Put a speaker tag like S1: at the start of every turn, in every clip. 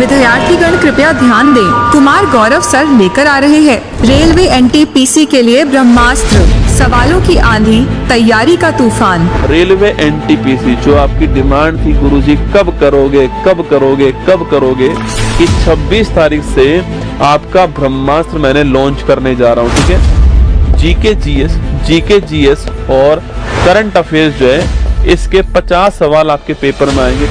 S1: विद्यार्थीगण कृपया ध्यान दें, कुमार गौरव सर लेकर आ रहे हैं रेलवे एनटीपीसी के लिए ब्रह्मास्त्र, सवालों की आंधी, तैयारी का तूफान।
S2: रेलवे एनटीपीसी जो आपकी डिमांड थी गुरुजी कब करोगे कब करोगे कब करोगे, कि 26 तारीख से आपका ब्रह्मास्त्र मैंने लॉन्च करने जा रहा हूँ। ठीक है, जीके जीएस और करंट अफेयर्स जो है इसके 50 सवाल आपके पेपर में आएंगे।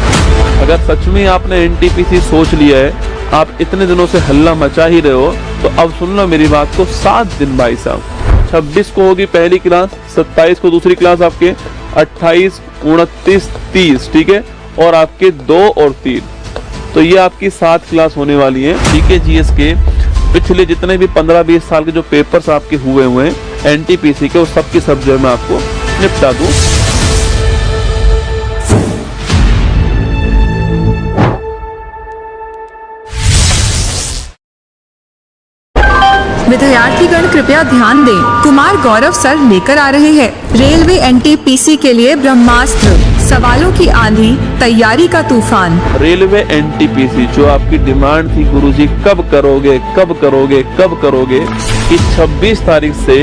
S2: अगर सच में आपने एनटीपीसी सोच लिया है, आप इतने दिनों से हल्ला मचा ही रहे हो, तो अब सुन लो मेरी बात को। 7 दिन भाई साहब, 26 को होगी पहली क्लास, 27 को दूसरी क्लास आपके, 28, 29, 30, ठीक है, और आपके 2 और 3, तो ये आपकी 7 क्लास होने वाली है। जीके जीएस के पिछले जितने भी 15-20 साल के जो पेपर्स आपके हुए हैं एनटीपीसी के, उस सब की सब जो है मैं आपको निपटा दूं।
S1: विद्यार्थीगण कृपया ध्यान दें, कुमार गौरव सर लेकर आ रहे हैं रेलवे एनटीपीसी के लिए ब्रह्मास्त्र, सवालों की आंधी, तैयारी का तूफान।
S2: रेलवे एनटीपीसी जो आपकी डिमांड थी गुरुजी कब करोगे कब करोगे कब करोगे, कि 26 तारीख से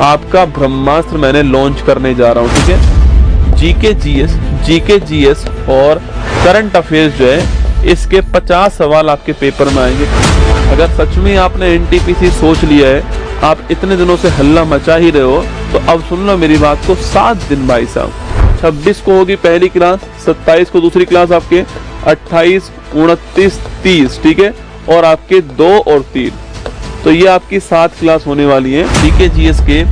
S2: आपका ब्रह्मास्त्र मैंने लॉन्च करने जा रहा हूँ। ठीक है, जीके जीएस और करंट अफेयर्स जो है इसके 50 सवाल आपके पेपर में आएंगे। अगर सच में आपने एनटीपीसी सोच लिया है, आप इतने दिनों से हल्ला मचा ही रहे हो, तो अब सुन लो मेरी बात को। 7 दिन भाई साहब, 26 को होगी पहली क्लास, 27 को दूसरी क्लास आपके, 28, 29, 30, ठीक है, और आपके 2 और 3, तो ये आपकी 7 क्लास होने वाली है। जीके जीएस के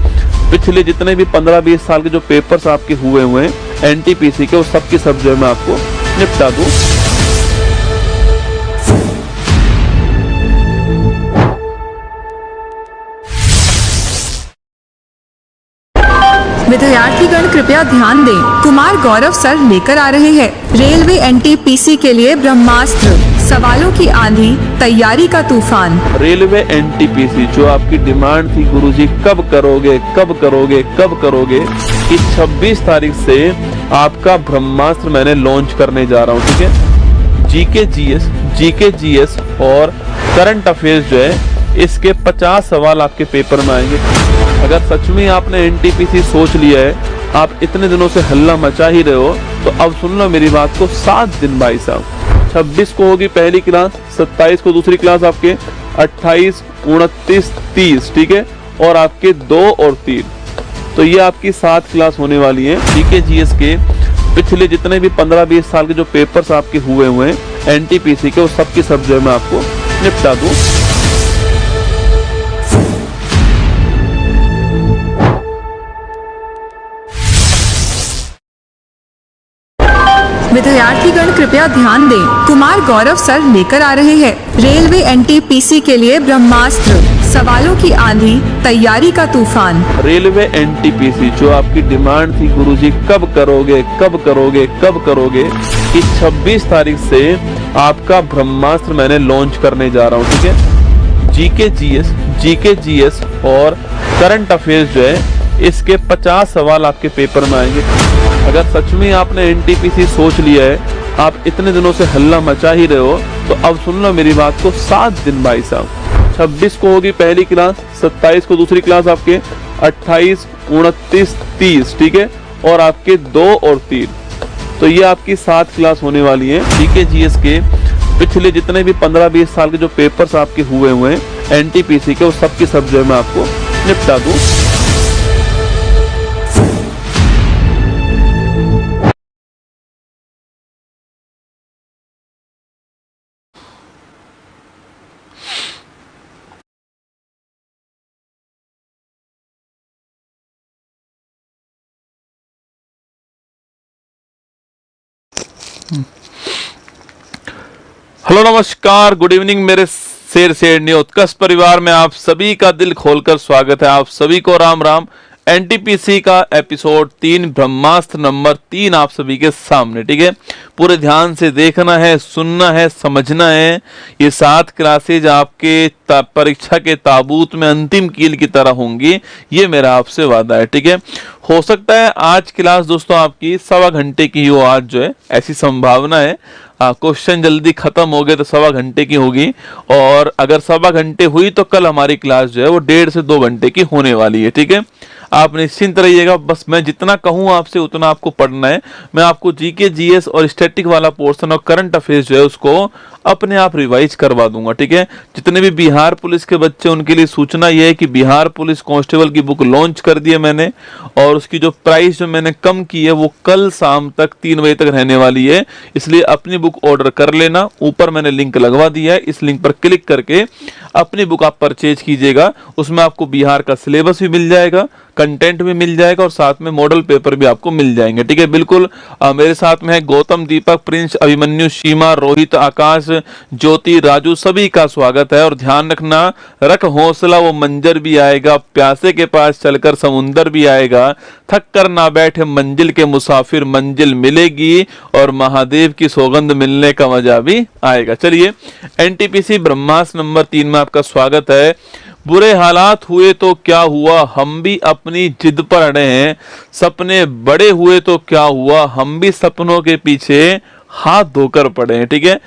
S2: पिछले जितने भी 15-20 साल के जो पेपर्स आपके हुए हैं एनटीपीसी के, उस सब की सब जो है मैं आपको निपटा दूं।
S1: विद्यार्थीगण कृपया ध्यान दें, कुमार गौरव सर लेकर आ रहे हैं रेलवे एनटीपीसी के लिए ब्रह्मास्त्र, सवालों की आंधी, तैयारी का तूफान।
S2: रेलवे एनटीपीसी जो आपकी डिमांड थी गुरुजी कब करोगे कब करोगे कब करोगे, कि 26 तारीख से आपका ब्रह्मास्त्र मैंने लॉन्च करने जा रहा हूँ। ठीक है, जीके जीएस और करंट अफेयर्स जो है इसके 50 सवाल आपके पेपर में आएंगे। अगर सच में आपने एनटीपीसी सोच लिया है, आप इतने दिनों से हल्ला मचा ही रहे हो, तो अब सुन लो मेरी बात को। 7 दिन भाई साहब, 26 को होगी पहली क्लास, 27 को दूसरी क्लास आपके, 28, 29, 30, ठीक है, और आपके 2 और 3, तो ये आपकी 7 क्लास होने वाली है। जीके जीएस के पिछले जितने भी 15-20 साल के जो पेपर्स आपके हुए हैं एनटीपीसी के, उस सब की सब जो है मैं आपको निपटा दूं।
S1: विद्यार्थीगण कृपया ध्यान दें, कुमार गौरव सर लेकर आ रहे हैं रेलवे एनटीपीसी के लिए ब्रह्मास्त्र, सवालों की आंधी, तैयारी का तूफान।
S2: रेलवे एनटीपीसी जो आपकी डिमांड थी गुरुजी कब करोगे कब करोगे कब करोगे, कि 26 तारीख से आपका ब्रह्मास्त्र मैंने लॉन्च करने जा रहा हूँ। ठीक है, जीके जीएस और करंट अफेयर्स जो है इसके 50 सवाल आपके पेपर में आएंगे। अगर सच में आपने एनटीपीसी सोच लिया है, आप इतने दिनों से हल्ला मचा ही रहे हो, तो अब सुन लो मेरी बात को। 7 दिन भाई साहब, 26 को होगी पहली क्लास, 27 को दूसरी क्लास आपके, 28, 29, 30, ठीक है, और आपके 2 और 3, तो ये आपकी 7 क्लास होने वाली है। जीके जीएस के पिछले जितने भी 15-20 साल के जो पेपर्स आपके हुए हैं एनटीपीसी के, उस सब की सब जो है मैं आपको निपटा दूं। हेलो नमस्कार, गुड इवनिंग मेरे शेर उत्कर्ष परिवार में आप सभी का दिल खोलकर स्वागत है। आप सभी को राम राम। एनटीपीसी का एपिसोड 3 ब्रह्मास्त्र नंबर 3 आप सभी के सामने, ठीक है। पूरे ध्यान से देखना है, सुनना है, समझना है। ये 7 क्लासेज आपके परीक्षा के ताबूत में अंतिम कील की तरह होंगी, ये मेरा आपसे वादा है, ठीक है। हो सकता है आज क्लास दोस्तों आपकी 1.25 घंटे की हो, आज जो है ऐसी संभावना है। क्वेश्चन जल्दी खत्म हो गए तो 1.25 घंटे की होगी, और अगर 1.25 घंटे हुई तो कल हमारी क्लास जो है वो 1.5 से 2 घंटे की होने वाली है, ठीक है। आप निश्चिंत रहिएगा, बस मैं जितना कहूँ आपसे उतना आपको पढ़ना है। मैं आपको जीके, जीएस और स्टैटिक वाला पोर्शन और करंट अफेयर्स जो है उसको अपने आप रिवाइज करवा दूंगा, ठीक है। जितने भी बिहार पुलिस के बच्चे उनके लिए सूचना यह है कि बिहार पुलिस कांस्टेबल की बुक लॉन्च कर दी है मैंने, और उसकी जो प्राइस जो मैंने कम की है वो कल शाम तक 3 बजे तक रहने वाली है, इसलिए अपनी बुक ऑर्डर कर लेना। ऊपर मैंने लिंक लगवा दिया है, इस लिंक पर क्लिक करके अपनी बुक आप परचेज कीजिएगा। उसमें आपको बिहार का सिलेबस भी मिल जाएगा, कंटेंट भी मिल जाएगा, और साथ में मॉडल पेपर भी आपको मिल जाएंगे, ठीक है। बिल्कुल मेरे साथ में है गौतम, दीपक, प्रिंस, अभिमन्यु, सीमा, रोहित, आकाश, ज्योति, राजू, सभी का स्वागत है। और ध्यान रखना, रख हौसला वो मंजर भी आएगा, प्यासे के पास चलकर समुंदर भी आएगा, थक कर ना बैठे मंजिल के मुसाफिर, मंजिल मिलेगी और महादेव की सौगंध मिलने का मजा भी आएगा। चलिए, एनटीपीसी ब्रह्मास्त्र नंबर 3 में आपका स्वागत है। बुरे हालात हुए तो क्या हुआ, हम भी अपनी जिद पर अड़े हैं। सपने बड़े हुए तो क्या हुआ, हम भी सपनों के पीछे हाथ धोकर पड़े हैं, ठीक है।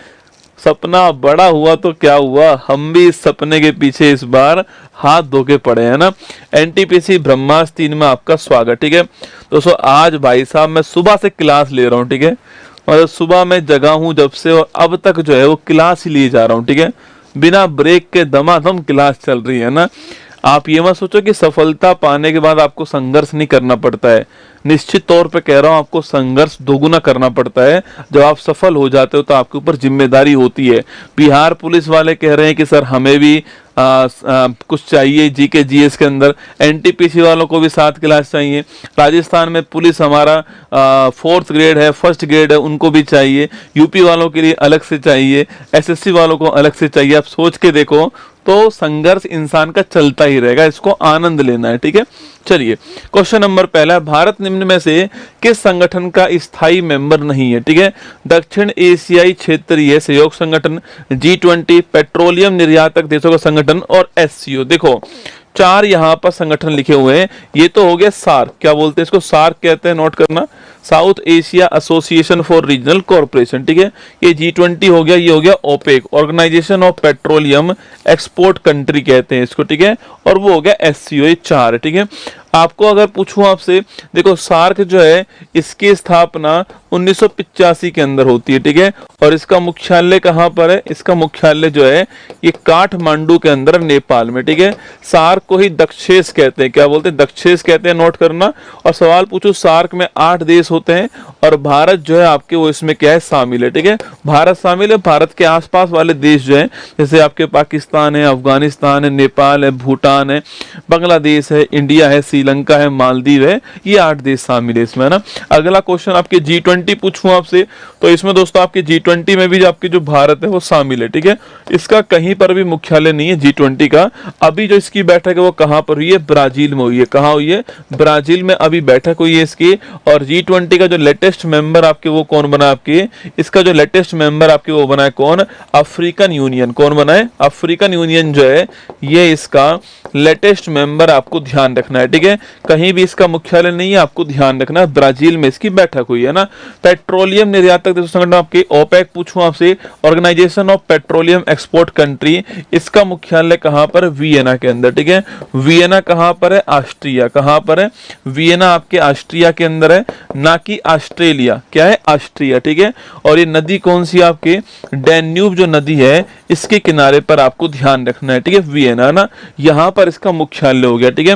S2: सपना बड़ा हुआ तो क्या हुआ, हम भी इस सपने के पीछे इस बार हाथ धो के पड़े हैं ना। एनटीपीसी ब्रह्मास्त्र 3 में आपका स्वागत, ठीक है। दोस्तों आज भाई साहब मैं सुबह से क्लास ले रहा हूँ, ठीक है। और सुबह मैं जगा हूँ जब से, और अब तक जो है वो क्लास ही लिए जा रहा हूँ, ठीक है। बिना ब्रेक के दमादम क्लास चल रही है ना। आप ये मत सोचो कि सफलता पाने के बाद आपको संघर्ष नहीं करना पड़ता है। निश्चित तौर पे कह रहा हूं, आपको संघर्ष दोगुना करना पड़ता है। जब आप सफल हो जाते हो तो आपके ऊपर जिम्मेदारी होती है। बिहार पुलिस वाले कह रहे हैं कि सर हमें भी कुछ चाहिए जीके जीएस के अंदर, एनटीपीसी वालों को भी 7 क्लास चाहिए। राजस्थान में पुलिस हमारा 4th ग्रेड है, 1st ग्रेड है, उनको भी चाहिए। यूपी वालों के लिए अलग से चाहिए, एसएससी वालों को अलग से चाहिए। आप सोच के देखो, तो संघर्ष इंसान का चलता ही रहेगा, इसको आनंद लेना है, ठीक है। चलिए, क्वेश्चन नंबर पहला, भारत निम्न में से किस संगठन का स्थायी मेंबर नहीं है, ठीक है। दक्षिण एशियाई क्षेत्रीय सहयोग संगठन, G20, पेट्रोलियम निर्यातक देशों का संगठन और SCO। देखो 4 यहाँ पर संगठन लिखे हुए हैं। ये तो हो गया सार्क, क्या बोलते हैं इसको, सार्क कहते हैं, नोट करना, South Asia association for regional corporation, ठीक है। ये G20 हो गया, ये हो गया OPEC, organisation of petroleum export country कहते हैं इसको, ठीक है। और वो हो गया SCO, ये 4 है, ठीक है। आपको अगर पूछूं आपसे, देखो सार्क जो है इसकी स्थापना 1985 के अंदर होती है, ठीक है। और इसका मुख्यालय कहाँ पर है, इसका मुख्यालय जो है ये काठमांडू के अंदर नेपाल में, ठीक है। सार्क को ही दक्षेश कहते हैं, क्या बोलते हैं, दक्षेश कहते हैं, नोट करना। और सवाल पूछो, सार्क में 8 देश होते हैं और भारत जो है आपके वो इसमें क्या है, शामिल है, ठीक है। भारत शामिल है। भारत के आसपास वाले देश जो है, जैसे आपके पाकिस्तान है, अफगानिस्तान है, नेपाल है, भूटान है, बांग्लादेश है, इंडिया है, श्रीलंका है, मालदीव है, ये 8 देश शामिल है इसमें ना। अगला क्वेश्चन आपके G20 पूछूं आपसे, तो इसमें दोस्तों आपके G20 में भी आपके जो भारत है वो शामिल है, ठीक है। इसका कहीं पर भी मुख्यालय नहीं है G20 का। अभी जो इसकी बैठक है वो कहां पर हुई है, ब्राजील में हुई है। कहां हुई है, ब्राजील में अभी बैठक हुई है इसकी। और G20 का जो लेटेस्ट मेंबर आपके वो कौन बना, आपके इसका जो लेटेस्ट मेंबर आपके वो बना है कौन, अफ्रीकन यूनियन। कौन बना है, अफ्रीकन यूनियन जो है ये इसका लेटेस्ट मेंबर, आपको ध्यान रखना है, ठीक है। कहीं भी इसका मुख्यालय नहीं है, आपको ध्यान रखना है, ब्राजील में इसकी बैठक हुई है ना। पेट्रोलियम निर्यातक देशों संगठन आपके ओपेक पूछूं आपसे, organisation of petroleum export country, इसका मुख्यालय कहां पर, वियना के अंदर, ठीक है। वियना कहां पर है, ऑस्ट्रिया। कहां पर है, वियना आपके ऑस्ट्रिया के अंदर है, ना कि ऑस्ट्रेलिया, क्या है, ऑस्ट्रिया, ठीक है। और ये नदी कौन सी आपके, डैन्यूब जो नदी है इसके किनारे पर आपको ध्यान रखना है, ठीक है, वियना ना, यहां पर इसका मुख्यालय हो गया, ठीक है।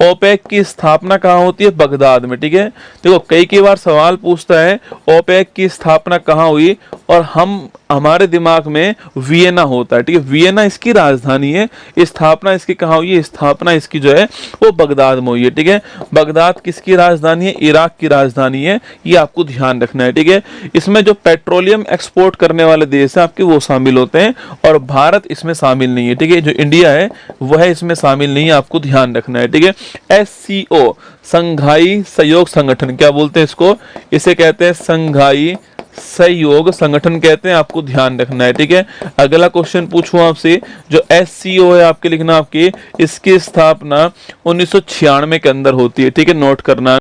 S2: ओपेक की स्थापना कहां होती है, बगदाद में, ठीक है। देखो कई बार सवाल पूछता है ओपेक की स्थापना कहां हुई, और हम हमारे दिमाग में वियना होता है, ठीक है। वियना इसकी राजधानी है, स्थापना इसकी कहाँ हुई है, स्थापना इसकी जो है वो बगदाद में हुई है, ठीक है। बगदाद किसकी राजधानी है, इराक की राजधानी है, ये आपको ध्यान रखना है, ठीक है। इसमें जो पेट्रोलियम एक्सपोर्ट करने वाले देश है आपके वो शामिल होते हैं और भारत इसमें शामिल नहीं है, ठीक है। जो इंडिया है वह इसमें शामिल नहीं है, आपको ध्यान रखना है, ठीक है। SCO संघाई सहयोग संगठन, क्या बोलते हैं इसको, इसे कहते हैं संघाई सहयोग संगठन कहते हैं, आपको ध्यान रखना है, ठीक है। अगला क्वेश्चन पूछूं आपसे, जो SCO है आपके लिखना, आपकी इसकी स्थापना 1996 के अंदर होती है, ठीक है, नोट करना।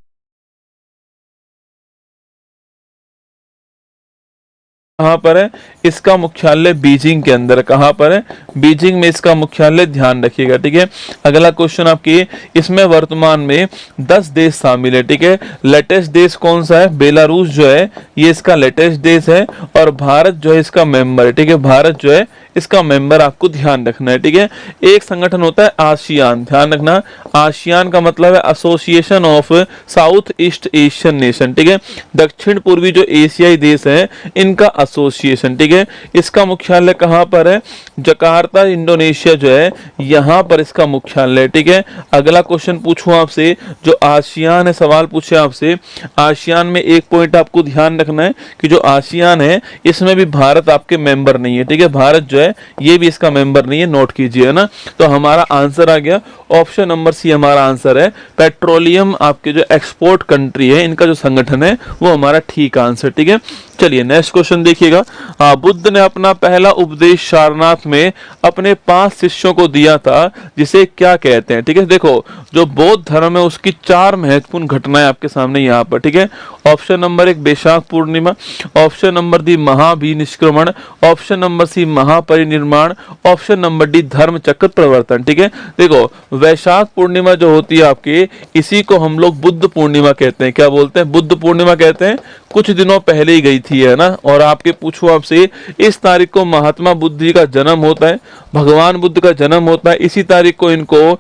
S2: कहाँ पर है, इसका मुख्यालय बीजिंग के अंदर, कहाँ पर है, बीजिंग में इसका मुख्यालय, ध्यान रखिएगा, ठीक है। अगला क्वेश्चन आपकी, इसमें वर्तमान में 10 देश शामिल है, ठीक है। लेटेस्ट देश कौन सा है, बेलारूस जो है ये इसका लेटेस्ट देश है और भारत जो है इसका मेंबर है, ठीक है। भारत जो है इसका मेंबर, आपको ध्यान रखना है, ठीक है। एक संगठन होता है आसियान, ध्यान रखना, आसियान का मतलब है association of south east Asian nation, ठीक है। दक्षिण पूर्वी जो एशियाई देश है इनका एसोसिएशन, ठीक है। इसका मुख्यालय कहाँ पर है, जकार्ता इंडोनेशिया जो है यहाँ पर इसका मुख्यालय, ठीक है। अगला क्वेश्चन पूछूं आपसे, जो आसियान है, सवाल पूछे आपसे, आसियान में एक पॉइंट आपको ध्यान रखना है कि जो आसियान है इसमें भी भारत आपके मेंबर नहीं है, ठीक है। भारत जो है ये भी इसका मेंबर नहीं है, नोट कीजिए ना। तो हमारा आंसर आ गया ऑप्शन नंबर सी, हमारा आंसर है पेट्रोलियम आपके जो एक्सपोर्ट कंट्री है इनका जो संगठन है वो हमारा ठीक आंसर, ठीक है। चलिए नेक्स्ट क्वेश्चन देखिएगा। बुद्ध ने अपना पहला उपदेश सारनाथ में अपने 5 शिष्यों को दिया था, जिसे क्या कहते हैं, ठीक है। देखो जो बौद्ध धर्म है उसकी 4 महत्वपूर्ण घटनाएं आपके सामने यहाँ पर, ठीक है। Option number 1 Vaishakh Purnima, option number D महाभिनिष्क्रमण, ऑप्शन नंबर सी महापरिनिर्माण, ऑप्शन नंबर डी धर्म चक्र प्रवर्तन, ठीक है। देखो वैशाख पूर्णिमा जो होती है आपकी, इसी को हम लोग बुद्ध पूर्णिमा कहते हैं, क्या बोलते हैं, बुद्ध पूर्णिमा कहते हैं। कुछ दिनों पहले ही गई थी, है ना। और आपके पूछो आपसे, इस तारीख को महात्मा बुद्ध जी का जन्म होता है, भगवान बुद्ध का जन्म होता है, इसी तारीख को इनको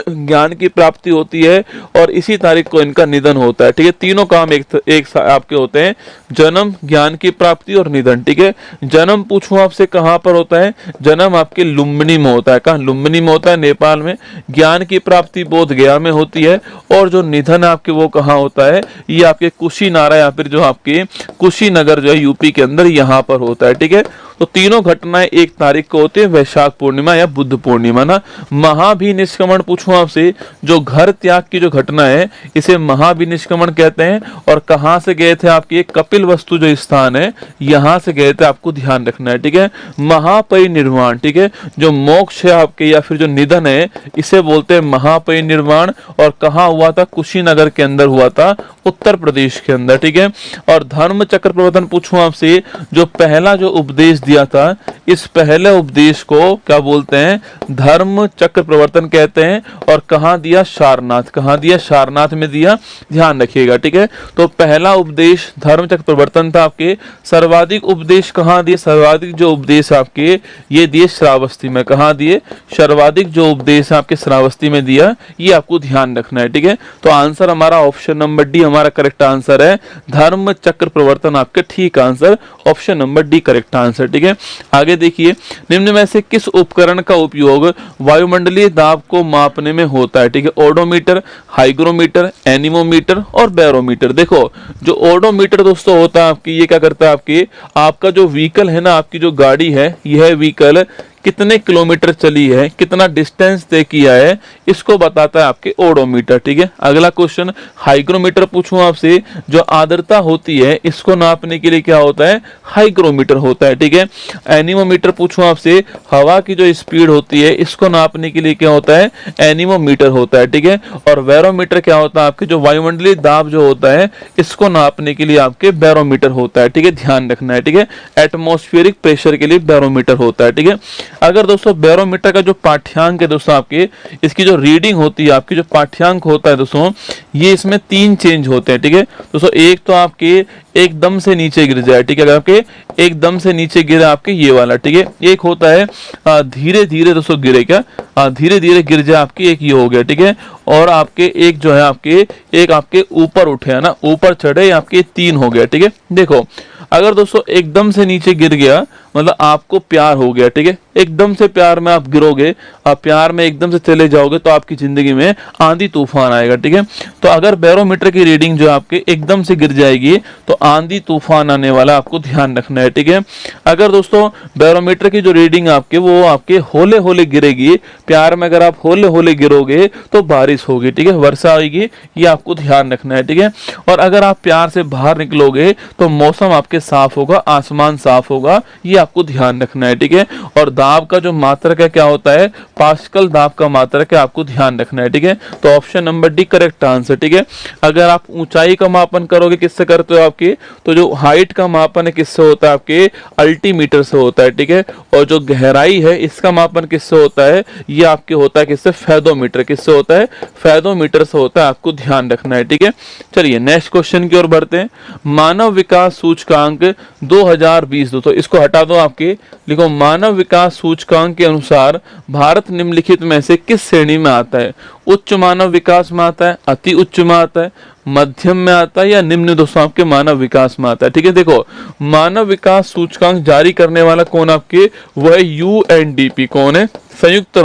S2: ज्ञान की प्राप्ति होती है और इसी तारीख को इनका निधन होता है, ठीक है। तीनों काम एक आपके होते हैं, जन्म, ज्ञान की प्राप्ति और निधन, ठीक है। जन्म पूछूं आपसे कहां पर होता है, जन्म आपके लुम्बिनी में होता है, कहां, लुम्बिनी में होता है, नेपाल में। ज्ञान की प्राप्ति बोध गया में होती है और जो निधन आपके वो कहाँ होता है, ये आपके कुशीनारा या फिर जो आपके कुशीनगर जो है यूपी के अंदर यहाँ पर होता है, ठीक है। तो तीनों घटनाएं एक तारीख को होती है, वैशाख पूर्णिमा या बुद्ध पूर्णिमा ना। महाभिनिष्क्रमण पूछूं आपसे, जो घर त्याग की जो घटना है इसे महाभिनिष्क्रमण कहते हैं और कहां से गए थे आपके, कपिल वस्तु जो स्थान है यहां से गए थे, आपको ध्यान रखना है, ठीक है। महापरिनिर्वाण, ठीक है, जो मोक्ष है आपके या फिर जो निधन है इसे बोलते हैं महापरिनिर्वाण और कहां हुआ था, कुशीनगर के अंदर हुआ था, उत्तर प्रदेश के अंदर, ठीक है। और धर्म चक्र प्रवर्तन पूछूं आपसे, जो पहला जो उपदेश दिया था, इस पहले उपदेश को क्या बोलते हैं, धर्म चक्र प्रवर्तन कहते हैं और कहां दिया, सारनाथ, कहां दिया, सारनाथ में दिया, ध्यान रखिएगा, ठीक है। तो पहला उपदेश धर्म चक्र प्रवर्तन था आपके। सर्वाधिक उपदेश कहां दिए, सर्वाधिक जो उपदेश आपके ये दिए श्रावस्ती में, कहां दिए, सर्वाधिक जो उपदेश आपके श्रावस्ती में दिया, ये आपको ध्यान रखना है, ठीक है। तो आंसर हमारा ऑप्शन नंबर डी हमारा करेक्ट आंसर है, धर्म चक्र प्रवर्तन आपके ठीक answer, option number D correct answer, ठीक है। आगे देखिए, निम्न में से किस उपकरण का उपयोग वायुमंडलीय दाब को मापने में होता है, ठीक है। ओडोमीटर, हाइग्रोमीटर, एनीमोमीटर और बैरोमीटर। देखो जो ओडोमीटर दोस्तों होता है आपकी, ये क्या करता है आपकी, आपका जो व्हीकल है ना, आपकी जो गाड़ी है, यह व्हीकल कितने किलोमीटर चली है, कितना डिस्टेंस तय किया है, इसको बताता है आपके ओडोमीटर, ठीक है। अगला क्वेश्चन हाइग्रोमीटर पूछूं आपसे, जो आर्द्रता होती है इसको नापने के लिए क्या होता है, हाइग्रोमीटर होता है, ठीक है। एनीमोमीटर पूछूं आपसे, हवा की जो स्पीड होती है इसको नापने के लिए क्या होता है, एनीमोमीटर होता है, ठीक है। और बैरोमीटर क्या होता है आपके, जो वायुमंडलीय दाब जो होता है इसको नापने के लिए आपके बैरोमीटर होता है, ठीक है, ध्यान रखना है, ठीक है। एटमॉस्फेरिक प्रेशर के लिए बैरोमीटर होता है, ठीक है। अगर दोस्तों बैरोमीटर का जो पाठ्यांक है दोस्तों आपके, इसकी जो रीडिंग होती है आपकी, जो पाठ्यांक होता है दोस्तों, ये इसमें 3 चेंज होते हैं, ठीक है दोस्तों। एक तो आपके एकदम से नीचे गिर जाए, ठीक है, अगर आपके एकदम से नीचे गिरे आपके ये वाला, ठीक है। एक होता है धीरे धीरे दोस्तों गिरे, क्या धीरे धीरे गिर जाए आपकी, एक ये हो गया, ठीक है। और आपके एक जो है आपके, एक आपके ऊपर उठे है ना, ऊपर चढ़े, आपके 3 हो गया, ठीक है। देखो अगर दोस्तों एकदम से नीचे गिर गया मतलब आपको प्यार हो गया, ठीक है, एकदम से प्यार में आप गिरोगे, आप प्यार में एकदम से चले जाओगे तो आपकी जिंदगी में आंधी तूफान आएगा, ठीक है। तो अगर बैरोमीटर की रीडिंग जो आपके एकदम से गिर जाएगी तो आंधी तूफान आने वाला, आपको ध्यान रखना है, ठीक है। अगर दोस्तों बैरोमीटर की जो रीडिंग आपके वो आपके होले होले गिरेगी, प्यार में अगर आप होले होले गिरोगे तो बारिश होगी, ठीक है, वर्षा आएगी, ये आपको ध्यान रखना है, ठीक है। और अगर आप प्यार से बाहर निकलोगे तो मौसम आपके साफ होगा, आसमान साफ होगा, ये आपको ध्यान रखना है, ठीक है। और दाब का जो मात्रक है क्या होता है, पास्कल दाब का मात्रक है, आपको ध्यान रखना है, ठीक है। तो option number D correct answer, ठीक है। अगर आप ऊंचाई का मापन करोगे किससे करते हो आपकी, तो जो हाइट का मापन है किससे होता है, आपके अल्टीमीटर से होता है, ठीक है। और जो गहराई है इसका मापन किससे होता है, ये आपके होता है किससे, फेदोमीटर, किससे होता है, फेदोमीटर से होता है, आपको ध्यान रखना है, ठीक है। चलिए नेक्स्ट क्वेश्चन की ओर बढ़ते हैं। मानव विकास सूचकांक 2020, दोस्तों इसको हटा दो, आपके लिखो मानव विकास सूचकांक के अनुसार भारत निम्नलिखित में से किस श्रेणी में आता है। उच्च मानव विकास में आता है, अति उच्च में आता है, मध्यम में आता है या निम्न, दोस्तों आपके मानव विकास में आता है, ठीक है। देखो मानव विकास सूचकांक जारी करने वाला कौन आपके, वो है यूएनडीपी, कौन है, संयुक्त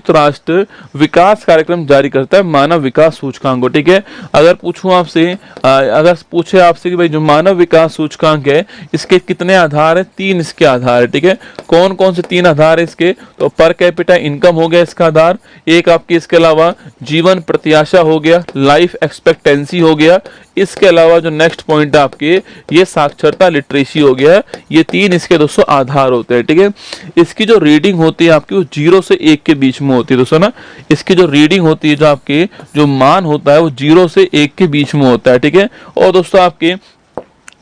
S2: राष्ट्र विकास कार्यक्रम जारी करता है मानव विकास सूचकांक को, ठीक है। अगर पूछूं आपसे, अगर पूछे आपसे कि भाई जो मानव विकास सूचकांक है इसके कितने आधार है, 3 इसके आधार है, ठीक है। कौन कौन से 3 आधार है इसके, तो पर कैपिटा इनकम हो गया इसका आधार, एक आपके इसके अलावा जीवन प्रत्याशा हो गया, लाइफ एक्सपेक्टेंसी हो गया, इसके अलावा जो नेक्स्ट पॉइंट है आपके ये साक्षरता लिटरेसी हो गया, ये 3 इसके दोस्तों आधार होते हैं, ठीक है। इसकी जो रीडिंग होती है आपकी वो 0 से 1 के बीच में होती है दोस्तों ना, इसकी जो रीडिंग होती है, जो आपके जो मान होता है वो 0 से 1 के बीच में होता है, ठीक है। और दोस्तों आपके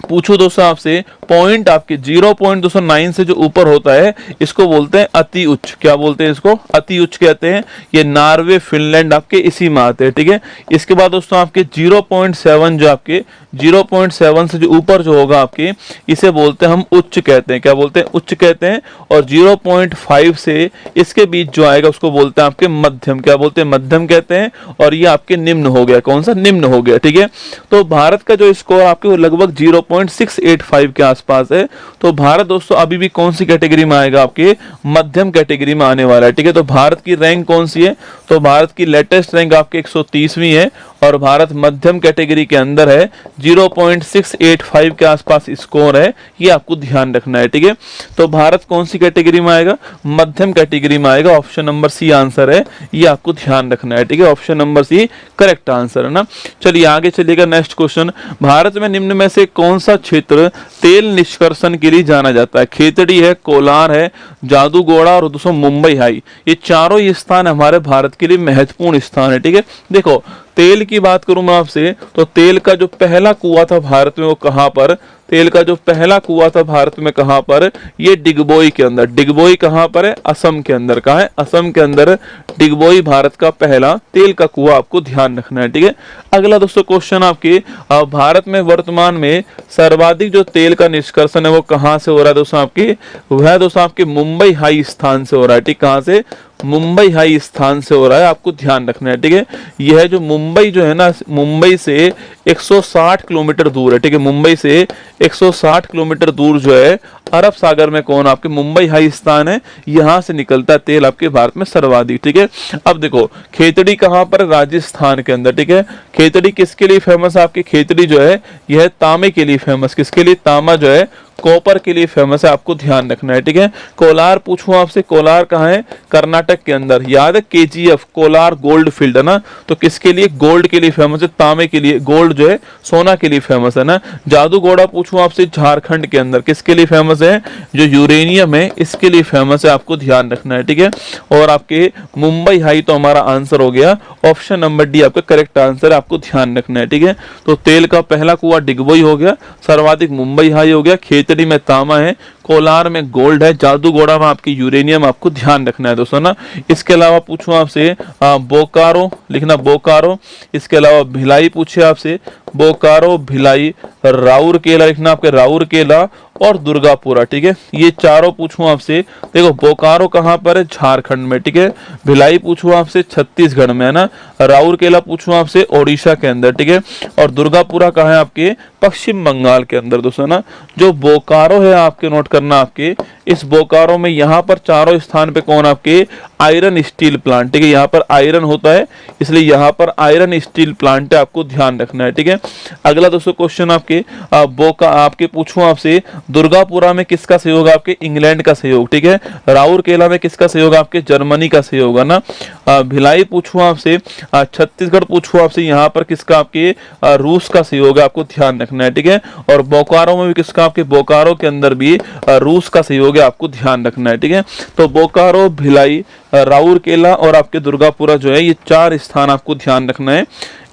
S2: पूछो दोस्तों आपसे, पॉइंट आपके 0.9 से जो ऊपर होता है इसको बोलते हैं अति उच्च, क्या बोलते हैं इसको, अति उच्च कहते हैं। ये नॉर्वे फिनलैंड आपके इसी में आते हैं, ठीक है। इसके बाद दोस्तों आपके 0.7 जो आपके 0.7 से जो ऊपर जो होगा आपके इसे बोलते हैं हम उच्च कहते हैं, क्या बोलते हैं, उच्च कहते हैं। और 0.5 से इसके बीच जो आएगा उसको बोलते हैं आपके मध्यम, क्या बोलते हैं, मध्यम कहते हैं। और ये आपके निम्न हो गया, कौन सा, निम्न हो गया, ठीक है। तो भारत का जो स्कोर आपके वो लगभग 0.685 के आसपास है। तो भारत दोस्तों अभी भी कौन सी कैटेगरी में आएगा, आपके मध्यम कैटेगरी में आने वाला है, ठीक है। तो भारत की रैंक कौन सी है, तो भारत की लेटेस्ट रैंक आपके 130वीं है और भारत मध्यम कैटेगरी के अंदर है, 0.685 के आसपास स्कोर है, ये आपको ध्यान रखना है, ठीक है। तो भारत कौन सी कैटेगरी में आएगा, मध्यम कैटेगरी में आएगा, ऑप्शन नंबर सी आंसर है, ये आपको ध्यान रखना है, ठीक है। Option number C correct answer है ना। चलिए आगे चलिएगा, नेक्स्ट क्वेश्चन, भारत में निम्न में से कौन सा क्षेत्र तेल निष्कर्षण के लिए जाना जाता है। खेतड़ी है, कोलार है, जादूगोड़ा और दोस्तों मुंबई हाई, ये चारों ही स्थान हमारे भारत के लिए महत्वपूर्ण स्थान है, ठीक है। देखो तेल की बात करूं मैं आपसे, तो तेल का जो पहला कुआं था भारत में वो कहां पर, तेल का जो पहला कुआं था भारत में कहां पर, ये डिगबोई के अंदर। डिगबोई कहां पर है, असम के अंदर, कहां है, असम के अंदर डिगबोई भारत का पहला तेल का कुआं, आपको ध्यान रखना है, ठीक है। अगला दोस्तों क्वेश्चन आपके, भारत में वर्तमान में सर्वाधिक जो तेल का निष्कर्षण है वो कहां से हो रहा है दोस्तों आपके, वह दोस्तों आपके मुंबई हाई स्थान से हो रहा है, ठीक, कहां से, मुंबई हाई स्थान से हो रहा है, आपको ध्यान रखना है, ठीक है। यह जो मुंबई जो है ना, मुंबई से 160 किलोमीटर दूर है, ठीक है। मुंबई से 160 किलोमीटर दूर जो है अरब सागर में कौन, आपके मुंबई हाई स्थान है, यहां से निकलता है तेल आपके भारत में सर्वाधिक, ठीक है। अब देखो खेतड़ी कहां पर, राजस्थान के अंदर, ठीक है। खेतड़ी किसके लिए फेमस है, आपकी खेतड़ी जो है यह तांबे के लिए फेमस, किसके लिए, तांबा जो है कॉपर के लिए फेमस है, आपको ध्यान रखना है, ठीक है। कोलार पूछूं आपसे, कोलार कहां है, कर्नाटक के अंदर, याद है केजीएफ, कोलार गोल्ड फील्ड है ना, तो किसके लिए, गोल्ड के लिए फेमस है, तांबे के लिए, गोल्ड जो है सोना के लिए फेमस है ना। जादूगोड़ा पूछूं आपसे, झारखंड के अंदर, किसके लिए फेमस है, जो यूरेनियम है इसके लिए फेमस है, आपको ध्यान रखना है, ठीक है। और आपके मुंबई हाई तो हमारा आंसर हो गया, ऑप्शन नंबर डी आपका करेक्ट आंसर है, आपको ध्यान रखना है, ठीक है। तो तेल का पहला कुआं डिगबोई हो गया, सर्वाधिक मुंबई हाई हो गया, खेतड़ी में तांबा है, कोलार में गोल्ड है, जादूगोड़ा में आपकी यूरेनियम, आपको ध्यान रखना है दोस्तों ना। इसके अलावा पूछूं आपसे बोकारो लिखना, बोकारो। इसके अलावा भिलाई पूछे आपसे, बोकारो, भिलाई, राउरकेला लिखना आपके, राउरकेला और दुर्गापुरा, ठीक है। ये चारों पूछूं आपसे, देखो बोकारो कहाँ पर है, झारखंड में, ठीक है। भिलाई पूछूं आपसे छत्तीसगढ़ में, है ना। राउरकेला पूछूं आपसे ओडिशा के अंदर, ठीक है। और दुर्गापुरा कहाँ है आपके, पश्चिम बंगाल के अंदर दोस्तों ना। जो बोकारो है आपके, नोट करना आपके, इस बोकारो में यहाँ पर चारों स्थान पे कौन आपके, आयरन स्टील प्लांट, ठीक है। यहाँ पर आयरन होता है, इसलिए यहाँ पर आयरन स्टील प्लांट है, आपको ध्यान रखना है, ठीक है। अगला दोस्तों क्वेश्चन आपके आपके पूछूं आपसे, दुर्गापुरा में किसका सहयोग, आपके इंग्लैंड का सहयोग, ठीक है। राउरकेला में किसका सहयोग, आपके जर्मनी का सहयोग है ना। भिलाई पूछूं आपसे, छत्तीसगढ़ पूछूं आपसे, यहाँ पर किसका, आपके रूस का सहयोग है, आपको ध्यान रखना है, ठीक है। और बोकारो में भी किसका, आपके बोकारो के अंदर भी रूस का सहयोग है, आपको ध्यान रखना है, ठीक है। तो बोकारो, भिलाई, राउरकेला और आपके दुर्गापुरा जो है, ये चार स्थान आपको ध्यान रखना है।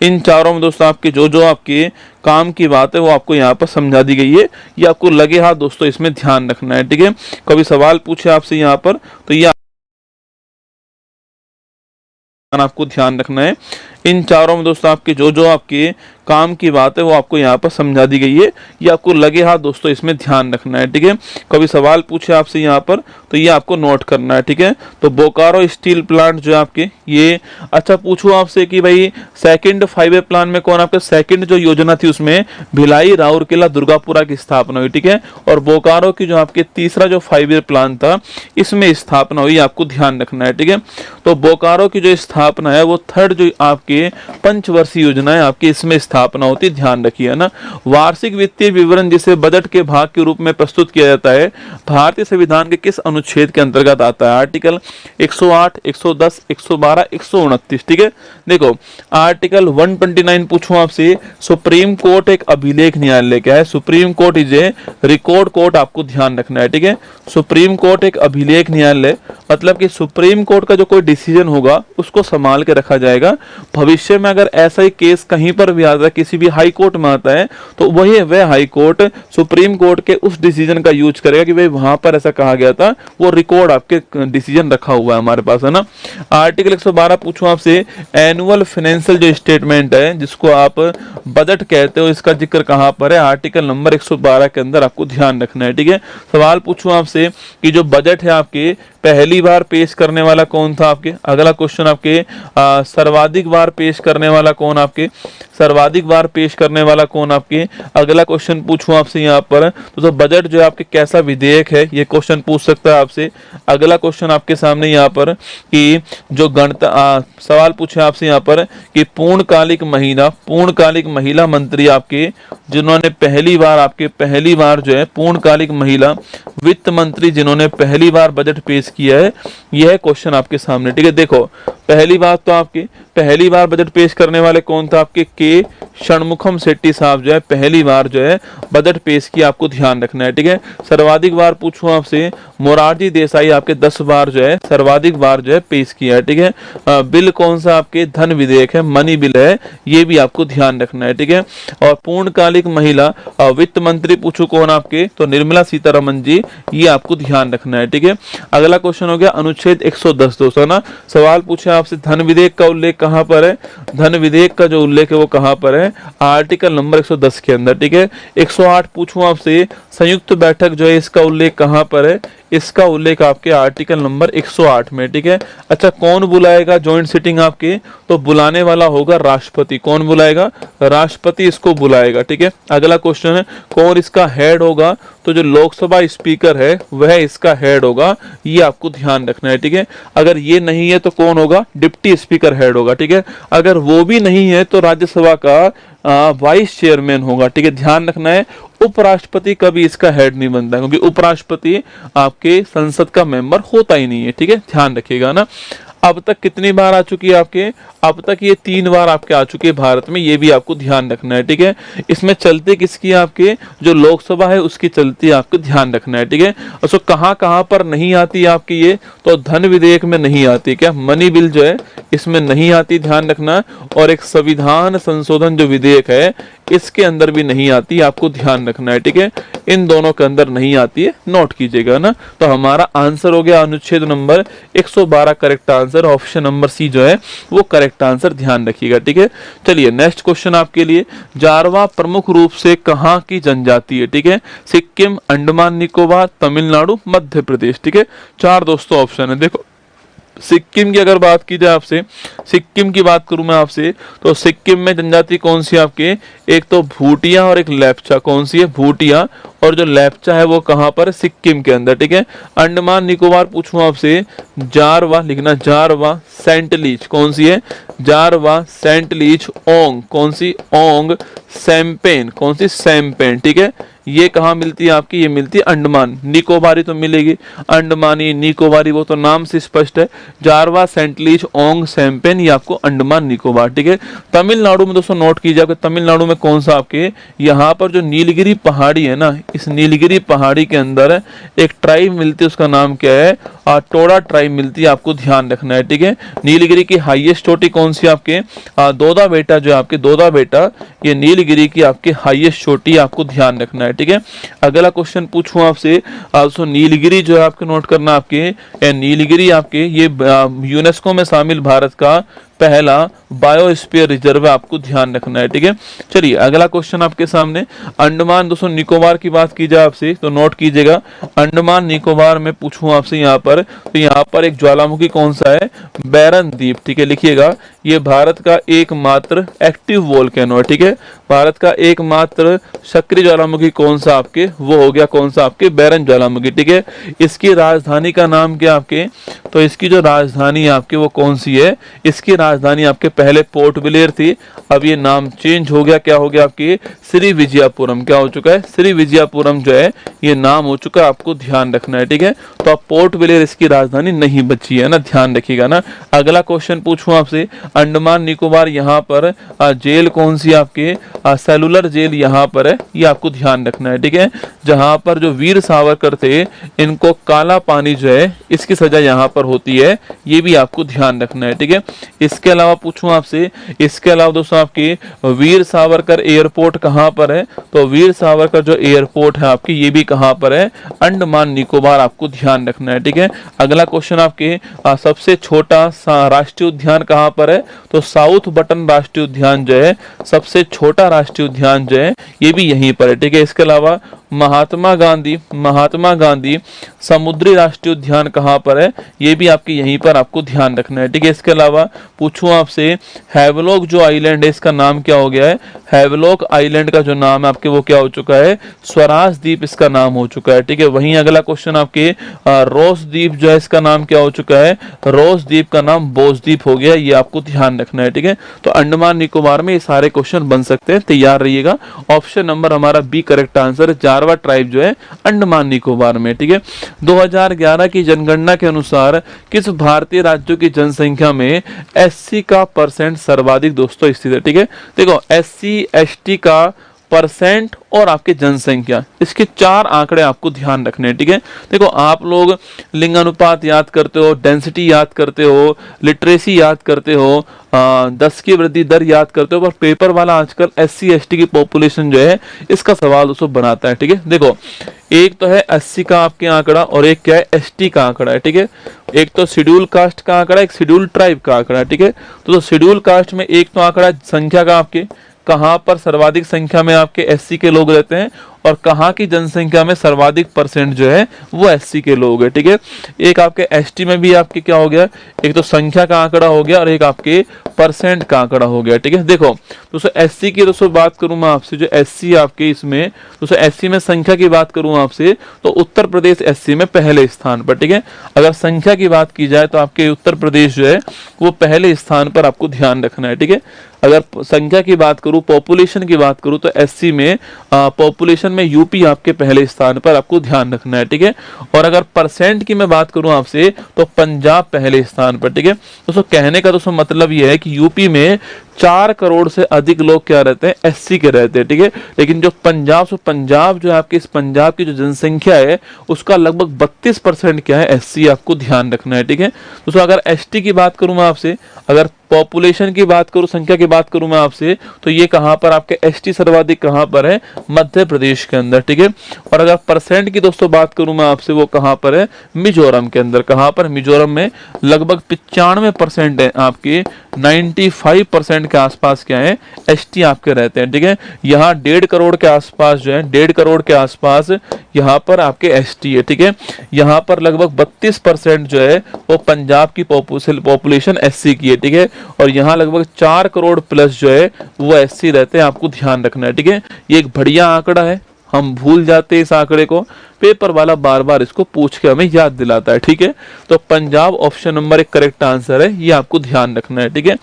S2: इन चारों में दोस्तों आपके जो जो आपके काम की बात है वो आपको यहाँ पर समझा दी गई है, ये आपको लगे हाथ दोस्तों इसमें ध्यान रखना है, ठीक है। कभी सवाल पूछे आपसे यहाँ पर तो ये आपको ध्यान रखना है। इन चारों में दोस्तों आपके जो जो आपके काम की बात है वो आपको यहाँ पर समझा दी गई है, ये आपको लगे हाथ दोस्तों इसमें ध्यान रखना है, ठीक है। कभी सवाल पूछे आपसे यहाँ पर तो ये आपको नोट करना है, ठीक है। तो बोकारो स्टील प्लांट जो है आपके ये, अच्छा पूछूं आपसे कि भाई सेकंड 5 प्लान में कौन, आपके सेकंड जो योजना थी उसमें भिलाई, राउरकेला, दुर्गापुरा की स्थापना हुई, ठीक है। और बोकारो की जो आपके तीसरा जो 5 प्लान था इसमें स्थापना हुई, आपको ध्यान रखना है, ठीक है। तो बोकारो की जो स्थापना है वो थर्ड जो आपके पंचवर्षीय योजना है आपकी, इसमें स्थापना होती, ध्यान रखिए ना। वार्षिक वित्तीय विवरण जिसे बजट के भाग के रूप में प्रस्तुत किया जाता है, भारतीय संविधान के किस अनुच्छेद के अंतर्गत आता है, आर्टिकल 108, 110, 112, 129, ठीक है। देखो आर्टिकल 129 पूछूं आपसे, सुप्रीम कोर्ट एक अभिलेख न्यायालय क्या है, supreme court is a record court, आपको ध्यान रखना है, ठीक है। सुप्रीम कोर्ट एक अभिलेख न्यायालय, मतलब कि सुप्रीम कोर्ट का जो कोई डिसीजन होगा उसको संभाल के रखा जाएगा। भविष्य में अगर ऐसा ही केस कहीं पर भी आता है, किसी भी हाई कोर्ट में आता है, तो वही वह हाई कोर्ट सुप्रीम कोर्ट के उस डिसीजन का यूज करेगा कि भाई वहां पर ऐसा कहा गया था, वो रिकॉर्ड आपके डिसीजन रखा हुआ है हमारे पास, है ना। आर्टिकल 112 पूछूं आपसे, एनुअल फाइनेंशियल जो स्टेटमेंट है जिसको आप बजट कहते हो, इसका जिक्र कहां पर है, आर्टिकल नंबर 112 के अंदर, आपको ध्यान रखना है, ठीक है। सवाल पूछूं आपसे कि जो बजट है आपके पहली बार पेश करने वाला कौन था आपके, अगला क्वेश्चन आपके सर्वाधिक बार पेश करने वाला कौन, आपके सर्वाधिक बार पेश करने वाला कौन आपके। अगला क्वेश्चन पूछूं आपसे यहाँ पर तो बजट जो है आपके कैसा विधेयक है, ये क्वेश्चन पूछ सकता है आपसे। अगला क्वेश्चन आपके सामने यहाँ पर कि जो सवाल पूछे आपसे यहाँ पर कि पूर्णकालिक महिला मंत्री आपके जिन्होंने पहली बार जो है पूर्णकालिक महिला वित्त मंत्री जिन्होंने पहली बार बजट पेश किया है, यह क्वेश्चन आपके सामने, ठीक है। देखो पहली बात तो आपके पहली बार बजट पेश करने वाले कौन था, आपके के षणमुखम शेट्टी साहब जो है पहली बार जो है बजट पेश किया, आपको ध्यान रखना है, ठीक है। सर्वाधिक बार पूछूं आपसे, मोरारजी देसाई आपके 10 बार जो है सर्वाधिक बार जो है पेश किया है, ठीक है। बिल कौन सा आपके धन विधेयक है, मनी बिल है, ये भी आपको ध्यान रखना है, ठीक है। और पूर्णकालिक महिला वित्त मंत्री पूछू कौन आपके, तो निर्मला सीतारमन जी, ये आपको ध्यान रखना है, ठीक है। अगला क्वेश्चन हो गया अनुच्छेद 110 दोस्तों ना। सवाल पूछे आपसे धन विधेयक का उल्लेख कहां पर है, धन विधेयक का जो उल्लेख है वो कहां पर है, आर्टिकल नंबर 110 के अंदर, ठीक है। 108 पूछूं आपसे संयुक्त बैठक जो है इसका उल्लेख कहां पर है, इसका उल्लेख आपके आर्टिकल नंबर 108 में, ठीक है। अच्छा कौन बुलाएगा जॉइंट सिटिंग आपके, तो बुलाने वाला होगा राष्ट्रपति, कौन बुलाएगा, राष्ट्रपति इसको बुलाएगा, ठीक है। अगला क्वेश्चन है कौन इसका हेड होगा, तो जो लोकसभा स्पीकर है वह इसका हेड होगा, ये आपको ध्यान रखना है, ठीक है। अगर ये नहीं है तो कौन होगा, डिप्टी स्पीकर हेड होगा, ठीक है। अगर वो भी नहीं है तो राज्यसभा का वाइस चेयरमैन होगा, ठीक है, ध्यान रखना है। उपराष्ट्रपति कभी इसका हेड नहीं बनता क्योंकि उपराष्ट्रपति आपके संसद का मेंबर होता ही नहीं है, ठीक है, ध्यान रखिएगा ना। अब तक कितनी बार आ चुकी है आपके, अब तक ये 3 बार आपके आ चुके हैं भारत में, ये भी आपको ध्यान रखना है, ठीक है। इसमें चलते किसकी आपके, जो लोकसभा है उसकी चलती आपको ध्यान रखना है, ठीक है। और सो कहाँ कहाँ पर नहीं आती आपकी ये, तो धन विधेयक में नहीं आती, क्या मनी बिल जो है इसमें नहीं आती, ध्यान रखना। और एक संविधान संशोधन जो विधेयक है इसके अंदर भी नहीं आती, आपको ध्यान रखना है, ठीक है। इन दोनों के अंदर नहीं आती है, नोट कीजिएगा ना। तो हमारा आंसर हो गया अनुच्छेद number 112 correct answer, option number C जो है वो करेक्ट आंसर, ध्यान रखिएगा, ठीक है। चलिए नेक्स्ट क्वेश्चन आपके लिए, जारवा प्रमुख रूप से कहाँ की जनजाति है, ठीक है। सिक्किम, अंडमान निकोबार, तमिलनाडु, मध्य प्रदेश, ठीक है। 4 दोस्तों ऑप्शन है। देखो सिक्किम की अगर बात की जाए आपसे, सिक्किम की बात करूं मैं आपसे, तो सिक्किम में जनजाति कौन सी आपके, एक तो भूटिया और एक लेप्चा, कौन सी है, भूटिया, और जो लेप्चा है वो कहां पर है, सिक्किम के अंदर, ठीक है। अंडमान निकोबार पूछूं आपसे, जारवा लिखना, जारवा, सेंटलीज कौन सी है, जारवा, सेंटलीज, ओंग कौन सी, ओंग, सैम्पेन कौन सी, सैम्पेन, ठीक है। ये कहाँ मिलती है आपकी, ये मिलती है अंडमान, निकोबारी तो मिलेगी, अंडमानी निकोबारी वो तो नाम से स्पष्ट है, जारवा, सेंटलीज, ओंग, सैम्पेन, ये आपको अंडमान निकोबार, ठीक है। तमिलनाडु में दोस्तों नोट कीजिए, आपके तमिलनाडु में कौन सा आपके, यहाँ पर जो नीलगिरी पहाड़ी है ना, इस नीलगिरी पहाड़ी के अंदर एक ट्राइब मिलती है, उसका नाम क्या है, टोडा ट्राइब मिलती है, आपको ध्यान रखना है, ठीक है। नीलगिरी की हाईएस्ट चोटी कौन सी आपके, दोदा बेटा जो आपके, दोदा बेटा, ये नीलगिरी की आपकी हाईएस्ट चोटी, आपको ध्यान रखना है, ठीक है। अगला क्वेश्चन पूछूं आपसे, नीलगिरी जो है आपके नोट करना, आपके नीलगिरी आपके ये यूनेस्को में शामिल भारत का पहला बायोस्फीयर रिजर्व है, आपको ध्यान रखना है, ठीक है। चलिए अगला क्वेश्चन आपके सामने, अंडमान दोस्तों निकोबार की बात की जाए आपसे तो नोट कीजिएगा, अंडमान निकोबार में पूछूं आपसे यहाँ पर, तो यहाँ पर एक ज्वालामुखी कौन सा है, बैरन द्वीप, ठीक है, लिखिएगा। ये भारत का एकमात्र एक्टिव वोल्केनो है, ठीक है। भारत का एकमात्र सक्रिय ज्वालामुखी कौन सा आपके, वो हो गया कौन सा आपके, बैरन ज्वालामुखी, ठीक है। इसकी राजधानी का नाम क्या आपके, तो इसकी जो राजधानी आपके वो कौन सी है, इसकी राजधानी आपके पहले पोर्ट ब्लेयर थी, अब ये नाम चेंज हो गया, क्या हो गया आपकी, श्री विजयपुरम, क्या हो चुका है, श्री विजयपुरम जो है ये नाम हो चुका है, आपको ध्यान रखना है, ठीक है। तो अब पोर्ट ब्लेयर इसकी राजधानी नहीं बची है ना, ध्यान रखिएगा ना। अगला क्वेश्चन पूछूं आपसे, अंडमान निकोबार यहाँ पर जेल कौन सी आपके, सेलुलर जेल यहाँ पर है, ये आपको ध्यान रखना है, ठीक है। जहां पर जो वीर सावरकर थे, इनको काला पानी जो है इसकी सजा यहाँ पर होती है, ये भी आपको ध्यान रखना है, ठीक है। इसके अलावा पूछूं आपसे, इसके अलावा दोस्तों आपकी वीर सावरकर एयरपोर्ट कहां पर है, तो वीर सावरकर जो एयरपोर्ट है आपकी ये भी कहां पर है, अंडमान निकोबार, आपको ध्यान रखना है, ठीक है। अगला क्वेश्चन आपके, सबसे छोटा राष्ट्रीय उद्यान कहां पर है, तो साउथ बटन राष्ट्रीय उद्यान जो है, सबसे छोटा राष्ट्रीय उद्यान जो है ये भी यहीं पर है, ठीक है। इसके अलावा महात्मा गांधी समुद्री राष्ट्रीय उद्यान कहां पर है, ये भी आपके यहीं पर आपको ध्यान रखना है, ठीक है। इसके अलावा पूछूं आपसे, हैवलॉक जो आइलैंड है इसका नाम क्या हो गया है, हैवलॉक आइलैंड का जो नाम है आपके वो क्या हो चुका है, स्वराज द्वीप इसका नाम हो चुका है, ठीक है। वहीं अगला क्वेश्चन आपके, रोस द्वीप जो है इसका नाम क्या हो चुका है, रोस द्वीप का नाम बोस द्वीप हो गया, ये आपको ध्यान रखना है, ठीक है। तो अंडमान निकोबार में ये सारे क्वेश्चन बन सकते हैं, तैयार रहिएगा। ऑप्शन नंबर हमारा B correct answer, Jarawa tribe जो है अंडमान निकोबार में, ठीक है। 2011 की जनगणना के अनुसार किस भारतीय राज्यों की जनसंख्या में एससी का परसेंट सर्वाधिक दोस्तों स्थित है, ठीक है। देखो एससी एसटी का परसेंट और आपके जनसंख्या, इसके 4 आंकड़े आपको ध्यान रखने हैं, ठीक है। देखो आप लोग लिंगानुपात याद करते हो, डेंसिटी याद करते हो, लिटरेसी याद करते हो, 10 की वृद्धि दर याद करते हो, पर पेपर वाला आजकल एससी एसटी की पॉपुलेशन जो है इसका सवाल दोस्तों बनाता है, ठीक है। देखो एक तो है एससी का आपके आंकड़ा और एक क्या है एसटी का आंकड़ा है, ठीक है। एक तो शेड्यूल कास्ट का आंकड़ा, एक शेड्यूल ट्राइब का आंकड़ा है, ठीक है। तो शेड्यूल कास्ट में एक तो आंकड़ा संख्या का, आपके कहां पर सर्वाधिक संख्या में आपके एससी के लोग रहते हैं और कहां की जनसंख्या में सर्वाधिक परसेंट जो है वो एससी के लोग है, ठीक है। एक आपके एसटी में भी आपके क्या हो गया, एक तो संख्या का आंकड़ा हो गया और एक आपके परसेंट का आंकड़ा हो गया, ठीक है। देखो दोस्तों एससी की दोस्तों बात करूं मैं आपसे, जो एससी आपके इसमें दोस्तों एससी में संख्या की बात करूं आपसे, तो उत्तर प्रदेश एससी में पहले स्थान पर, ठीक है। अगर संख्या की बात की जाए तो आपके उत्तर प्रदेश जो है वो पहले स्थान पर, आपको ध्यान रखना है, ठीक है। अगर संख्या की बात करूं, पॉपुलेशन की बात करूं, तो एससी में पॉपुलेशन में यूपी आपके पहले स्थान पर, आपको ध्यान रखना है, ठीक है। और अगर परसेंट की मैं बात करूं आपसे, तो पंजाब पहले स्थान पर, ठीक है। दोस्तों कहने का दोस्तों मतलब यह है कि यूपी में 4 करोड़ से अधिक लोग क्या रहते हैं, एससी के रहते हैं, ठीक है। लेकिन जो पंजाब जो है आपकी, इस पंजाब की जो जनसंख्या है उसका लगभग 32% क्या है, एससी, आपको ध्यान रखना है, ठीक है। दोस्तों अगर एसटी की बात करूं मैं आपसे, अगर पॉपुलेशन की बात करूं, संख्या की बात करूं मैं आपसे, तो ये कहां पर आपके एसटी सर्वाधिक कहां पर है, मध्य प्रदेश के अंदर, ठीक है। और अगर परसेंट की दोस्तों बात करूं मैं आपसे, वो कहां पर है, मिजोरम के अंदर। कहां पर, मिजोरम में लगभग 95% है आपके, 95% के आसपास क्या है, एसटी आपके रहते हैं, ठीक है। यहाँ 1.5 करोड़ के आसपास जो है, 1.5 करोड़ के आसपास यहाँ पर आपके एसटी है, ठीक है। यहाँ पर लगभग 32% जो है वो पंजाब की पॉपुलेशन एससी की है, ठीक है। और यहाँ लगभग 4 करोड़ प्लस जो है वो एससी रहते हैं, आपको ध्यान रखना है, ठीक है। ये एक बढ़िया आंकड़ा है, हम भूल जाते हैं इस आंकड़े को, पेपर वाला बार बार इसको पूछ के हमें याद दिलाता है, ठीक है। तो Punjab option number 1 correct answer है, ये आपको ध्यान रखना है, ठीक है।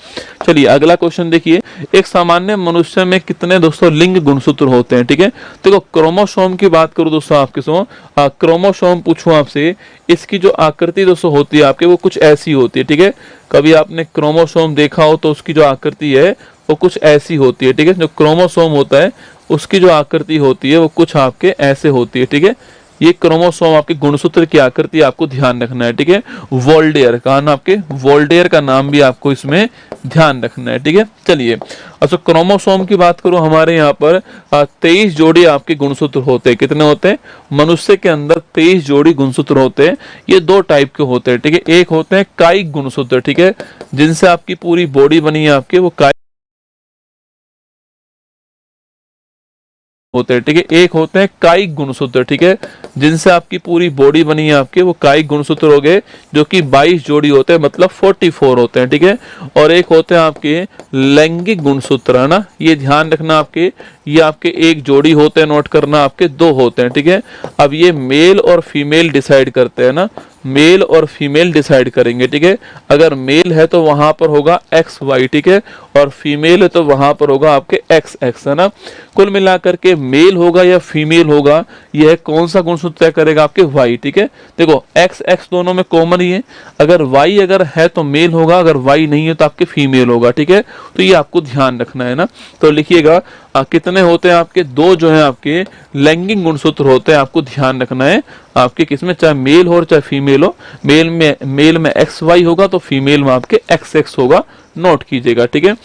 S2: चलिए अगला क्वेश्चन देखिए, एक सामान्य मनुष्य में कितने दोस्तों लिंग गुणसूत्र होते हैं, ठीक है। देखो क्रोमोसोम की बात करूं दोस्तों, आपके क्रोमोसोम पूछूं आपसे, इसकी जो आकृति दोस्तों होती है आपके, वो कुछ ऐसी होती है, ठीक है। कभी आपने क्रोमोसोम देखा हो तो उसकी जो आकृति है वो कुछ ऐसी होती है, ठीक है। जो क्रोमोसोम होता है उसकी जो आकृति होती है वो कुछ आपके ऐसे होती है, ठीक है। ये क्रोमोसोम आपके गुणसूत्र की आकृति आपको ध्यान रखना है, ठीक है। वोल्डेयर का नाम, आपके वोल्डेयर का नाम भी आपको इसमें ध्यान रखना है, ठीक है। चलिए अच्छा, क्रोमोसोम की बात करूं, हमारे यहाँ पर 23 जोड़ी आपके गुणसूत्र होते हैं। कितने होते हैं, मनुष्य के अंदर 23 जोड़ी गुणसूत्र होते हैं। ये 2 टाइप के होते हैं, ठीक है। एक होते हैं कायिक गुणसूत्र, ठीक है, जिनसे आपकी पूरी बॉडी बनी है आपके, वो होते हैं, ठीक है। एक होते हैं कायिक गुणसूत्र, ठीक है, जिनसे आपकी पूरी बॉडी बनी है आपके, वो कायिक गुणसूत्र हो गए, जो कि 22 जोड़ी होते हैं, मतलब 44 होते हैं, ठीक है। और एक होते हैं आपके लैंगिक गुणसूत्र, है ना, ये ध्यान रखना आपके, ये आपके 1 जोड़ी होते हैं, नोट करना, आपके 2 होते हैं, ठीक है। अब ये मेल और फीमेल डिसाइड करते हैं ना, मेल और फीमेल डिसाइड करेंगे, ठीक है। अगर मेल है तो वहां पर होगा XY, ठीक है, और फीमेल है तो वहां पर होगा आपके XX, है ना। कुल मिलाकर के मेल होगा या फीमेल होगा, यह कौन सा गुणसूत्र तय करेगा, आपके Y, ठीक है। देखो XX दोनों में कॉमन ही है, अगर Y अगर है तो मेल होगा, अगर Y नहीं है तो आपके फीमेल होगा, ठीक है। तो ये आपको ध्यान रखना है ना। तो लिखिएगा कितने होते हैं आपके, 2 जो है आपके लैंगिक गुणसूत्र होते हैं, आपको ध्यान रखना है आपके, किसमें, चाहे मेल हो चाहे फीमेल हो। मेल में XY होगा तो फीमेल में आपके XX होगा, नोट कीजिएगा, ठीक है।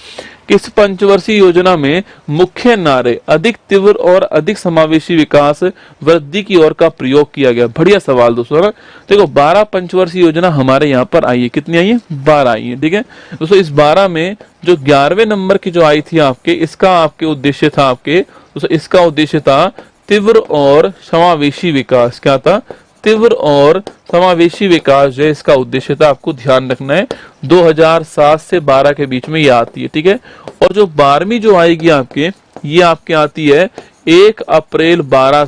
S2: किस पंचवर्षीय योजना में मुख्य नारे अधिक तीव्र और अधिक समावेशी विकास वृद्धि की ओर का प्रयोग किया गया? बढ़िया सवाल दोस्तों, ना देखो 12 पंचवर्षीय योजना हमारे यहाँ पर आई है, कितनी आई है, 12 आई है, ठीक है दोस्तों। इस 12 में जो 11वें नंबर की जो आई थी आपके, इसका आपके उद्देश्य था आपके दोस्तों, इसका उद्देश्य था तीव्र और समावेशी विकास। क्या था, तीव्र और समावेशी विकास जो है इसका उद्देश्य था, आपको ध्यान रखना है। 2007 से 12 के बीच में ये आती है, ठीक है। और जो 12वीं जो आएगी आपके, ये आपके आती है 1 अप्रैल 12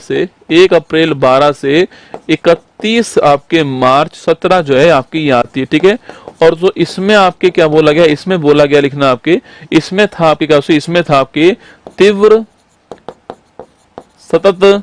S2: से 31 आपके मार्च 17 जो है आपकी ये आती है, ठीक है। और जो इसमें आपके क्या बोला गया, इसमें बोला गया लिखना आपके, इसमें था आपके क्या, इसमें था आपके तीव्र सतत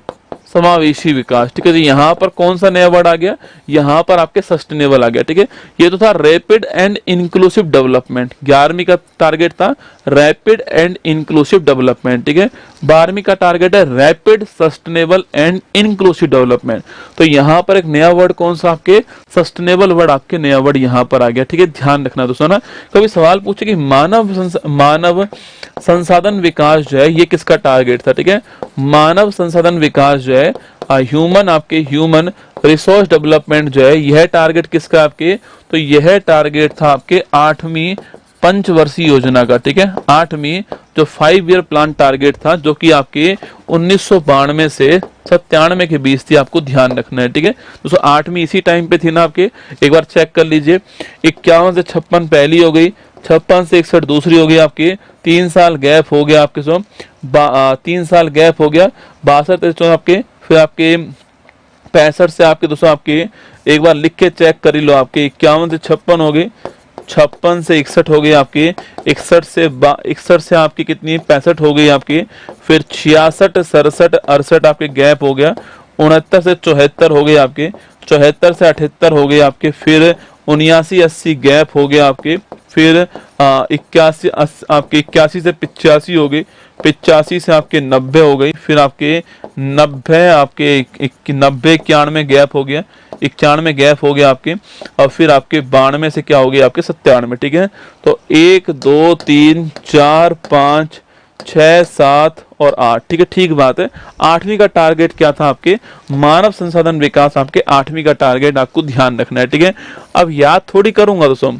S2: समावेशी विकास, ठीक है जी। यहाँ पर कौन सा नया वर्ड आ गया, यहाँ पर आपके सस्टेनेबल आ गया, ठीक है। ये तो था रैपिड एंड इंक्लूसिव डेवलपमेंट, 11वीं का टारगेट था रैपिड एंड इंक्लूसिव डेवलपमेंट, ठीक है। 12वीं का टारगेट है rapid, sustainable and inclusive development. तो यहाँ पर एक नया वर्ड कौन सा, आपके सस्टेनेबल वर्ड, आपके नया वर्ड यहाँ पर आ गया, ठीक है। ध्यान रखना दोस्तों ना, कभी सवाल पूछे कि मानव संसाधन विकास जो है ये किसका टारगेट था, ठीक है। मानव संसाधन विकास जो है ह्यूमन, आपके ह्यूमन रिसोर्स डेवलपमेंट जो है, यह टारगेट किसका आपके, तो यह टारगेट था आपके 8वीं पंचवर्षीय योजना का, ठीक है। 8वीं जो 5 ईयर प्लान टारगेट था, जो कि आपके 1992 से 97 के बीच थी, आपको ध्यान रखना है, ठीक है दोस्तों। 8वीं इसी टाइम पे थी ना आपके, एक बार चेक कर लीजिए। 51 से 56 पहली हो गई, 56 से 61 दूसरी हो गई आपकी, 3 साल गैप हो गया आपके, 3 साल गैप हो गया, 62 आपके, फिर आपके 65 से आपके दोस्तों आपके, एक बार लिख के चेक कर लो, आपके 51 से 56 हो गई, 56 से 61 हो गई आपकी, 61 से आपकी कितनी 65 हो गई आपकी, फिर 66 67 68 आपके गैप हो गया, 69 से 74 हो गई आपके, 74 से 78 हो गई आपके, फिर 79 80 गैप हो गया आपके, फिर 81 आपके 81 से 85 हो गई, 85 से आपके 90 हो गई, फिर आपके 90 आपके 90 91 गैप हो गया, 91 गैप हो गया आपके, और फिर आपके 92 से क्या हो गया आपके 97। ठीक है, तो 1 2 3 4 5 6 7 और 8। ठीक है, ठीक बात है। 8वीं का टारगेट क्या था आपके, मानव संसाधन विकास, आपके 8वीं का टारगेट आपको ध्यान रखना है। ठीक है, अब याद थोड़ी करूंगा दोस्तों,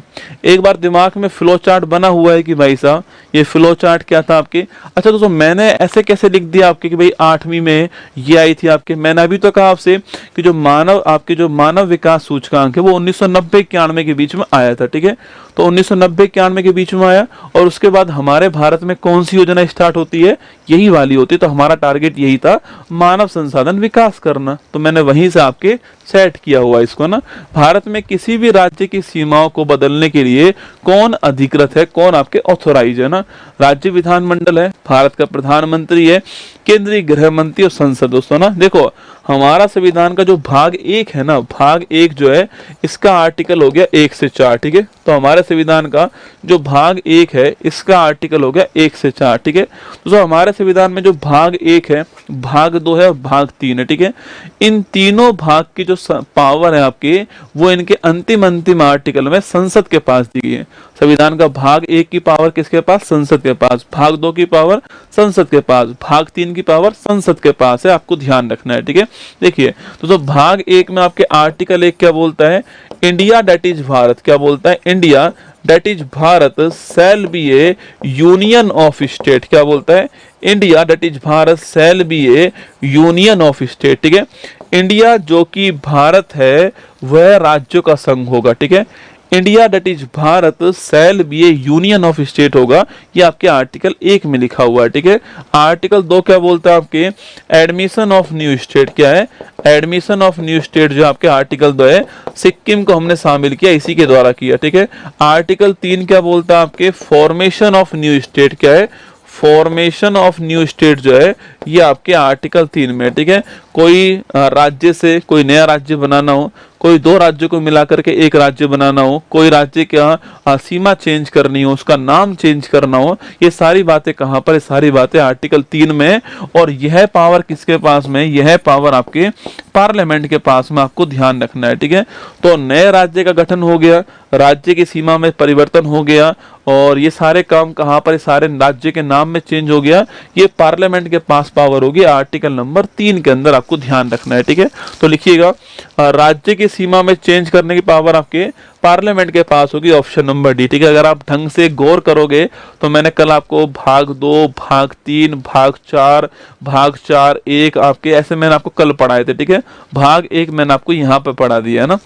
S2: एक बार दिमाग में फ्लो चार्ट बना हुआ है कि भाई साहब ये फ्लो चार्ट क्या था आपके। अच्छा दोस्तों, मैंने ऐसे कैसे लिख दिया आपके कि भाई 8वीं में ये आई थी आपके। मैंने अभी तो कहा आपसे कि जो मानव विकास सूचकांक है वो 1990-91 के बीच में आया था। ठीक है, तो 1990-91 के बीच में आया, और उसके बाद हमारे भारत में कौन सी योजना स्टार्ट होती है, यही वाली होती है। तो हमारा टारगेट यही था, मानव संसाधन विकास करना, तो मैंने वहीं से आपके सेट किया हुआ इसको ना। भारत में किसी भी राज्य की सीमाओं को बदलने के लिए कौन अधिकृत है, कौन आपके ऑथोराइज है ना, राज्य विधानमंडल है, भारत का प्रधानमंत्री है, केंद्रीय गृह मंत्री और संसद। दोस्तों ना देखो, हमारा संविधान का जो भाग 1 है ना, भाग 1 जो है इसका आर्टिकल हो गया 1 से 4। ठीक है, तो हमारे संविधान का जो भाग 1 है इसका आर्टिकल हो गया 1 से 4। ठीक है, तो हमारे संविधान में जो भाग 1 है, भाग 2 है और भाग 3 है। ठीक है, इन तीनों भाग की जो पावर है आपके, वो इनके अंतिम आर्टिकल में संसद के पास दी गई है। संविधान का भाग 1 की पावर किसके पास, संसद के पास, भाग 2 की पावर संसद के पास, भाग 3 की पावर संसद के पास है, आपको ध्यान रखना है। ठीक है, देखिए तो भाग 1 में आपके आर्टिकल 1 क्या बोलता है, इंडिया दैट इज भारत, क्या बोलता है, India that is Bharat shall be A union of state, क्या बोलता है, India that is Bharat shall be A union of state. ठीक है, इंडिया जो कि भारत है वह राज्यों का संघ होगा। ठीक है, India that is Bharat shall be A union of state होगा, ये आपके आर्टिकल 1 में लिखा हुआ है। ठीक है, आर्टिकल 2 क्या बोलता है आपके, एडमिशन ऑफ न्यू स्टेट, क्या है, एडमिशन ऑफ न्यू स्टेट जो आपके आर्टिकल 2 है, सिक्किम को हमने शामिल किया, इसी के द्वारा किया। ठीक है, आर्टिकल 3 क्या बोलता है आपके, फॉर्मेशन ऑफ न्यू स्टेट, क्या है, फॉर्मेशन ऑफ न्यू स्टेट जो है ये आपके आर्टिकल 3 में। ठीक है, कोई राज्य से कोई नया राज्य बनाना हो, कोई 2 राज्यों को मिलाकर के एक राज्य बनाना हो, कोई राज्य का सीमा चेंज करनी हो, उसका नाम चेंज करना हो, ये सारी बातें कहां पर, सारी बातें आर्टिकल 3 में। और यह पावर किसके पास में, यह पावर आपके पार्लियामेंट के पास में, आपको ध्यान रखना है। ठीक है, तो नए राज्य का गठन हो गया, राज्य की सीमा में परिवर्तन हो गया, और ये सारे काम कहां पर, सारे राज्य के नाम में चेंज हो गया, ये पार्लियामेंट के पास पावर होगी, आर्टिकल नंबर 3 के अंदर आपको ध्यान रखना है। ठीक है, तो लिखिएगा, राज्य की सीमा में चेंज करने की पावर आपके पार्लियामेंट के पास होगी, ऑप्शन नंबर डी। ठीक है, अगर आप ढंग से गौर करोगे तो मैंने कल आपको भाग 2 भाग 3 भाग 4 1 आपके ऐसे मैंने आपको कल पढ़ाए थे। ठीक है, भाग 1 मैंने आपको यहाँ पे पढ़ा दिया है ना।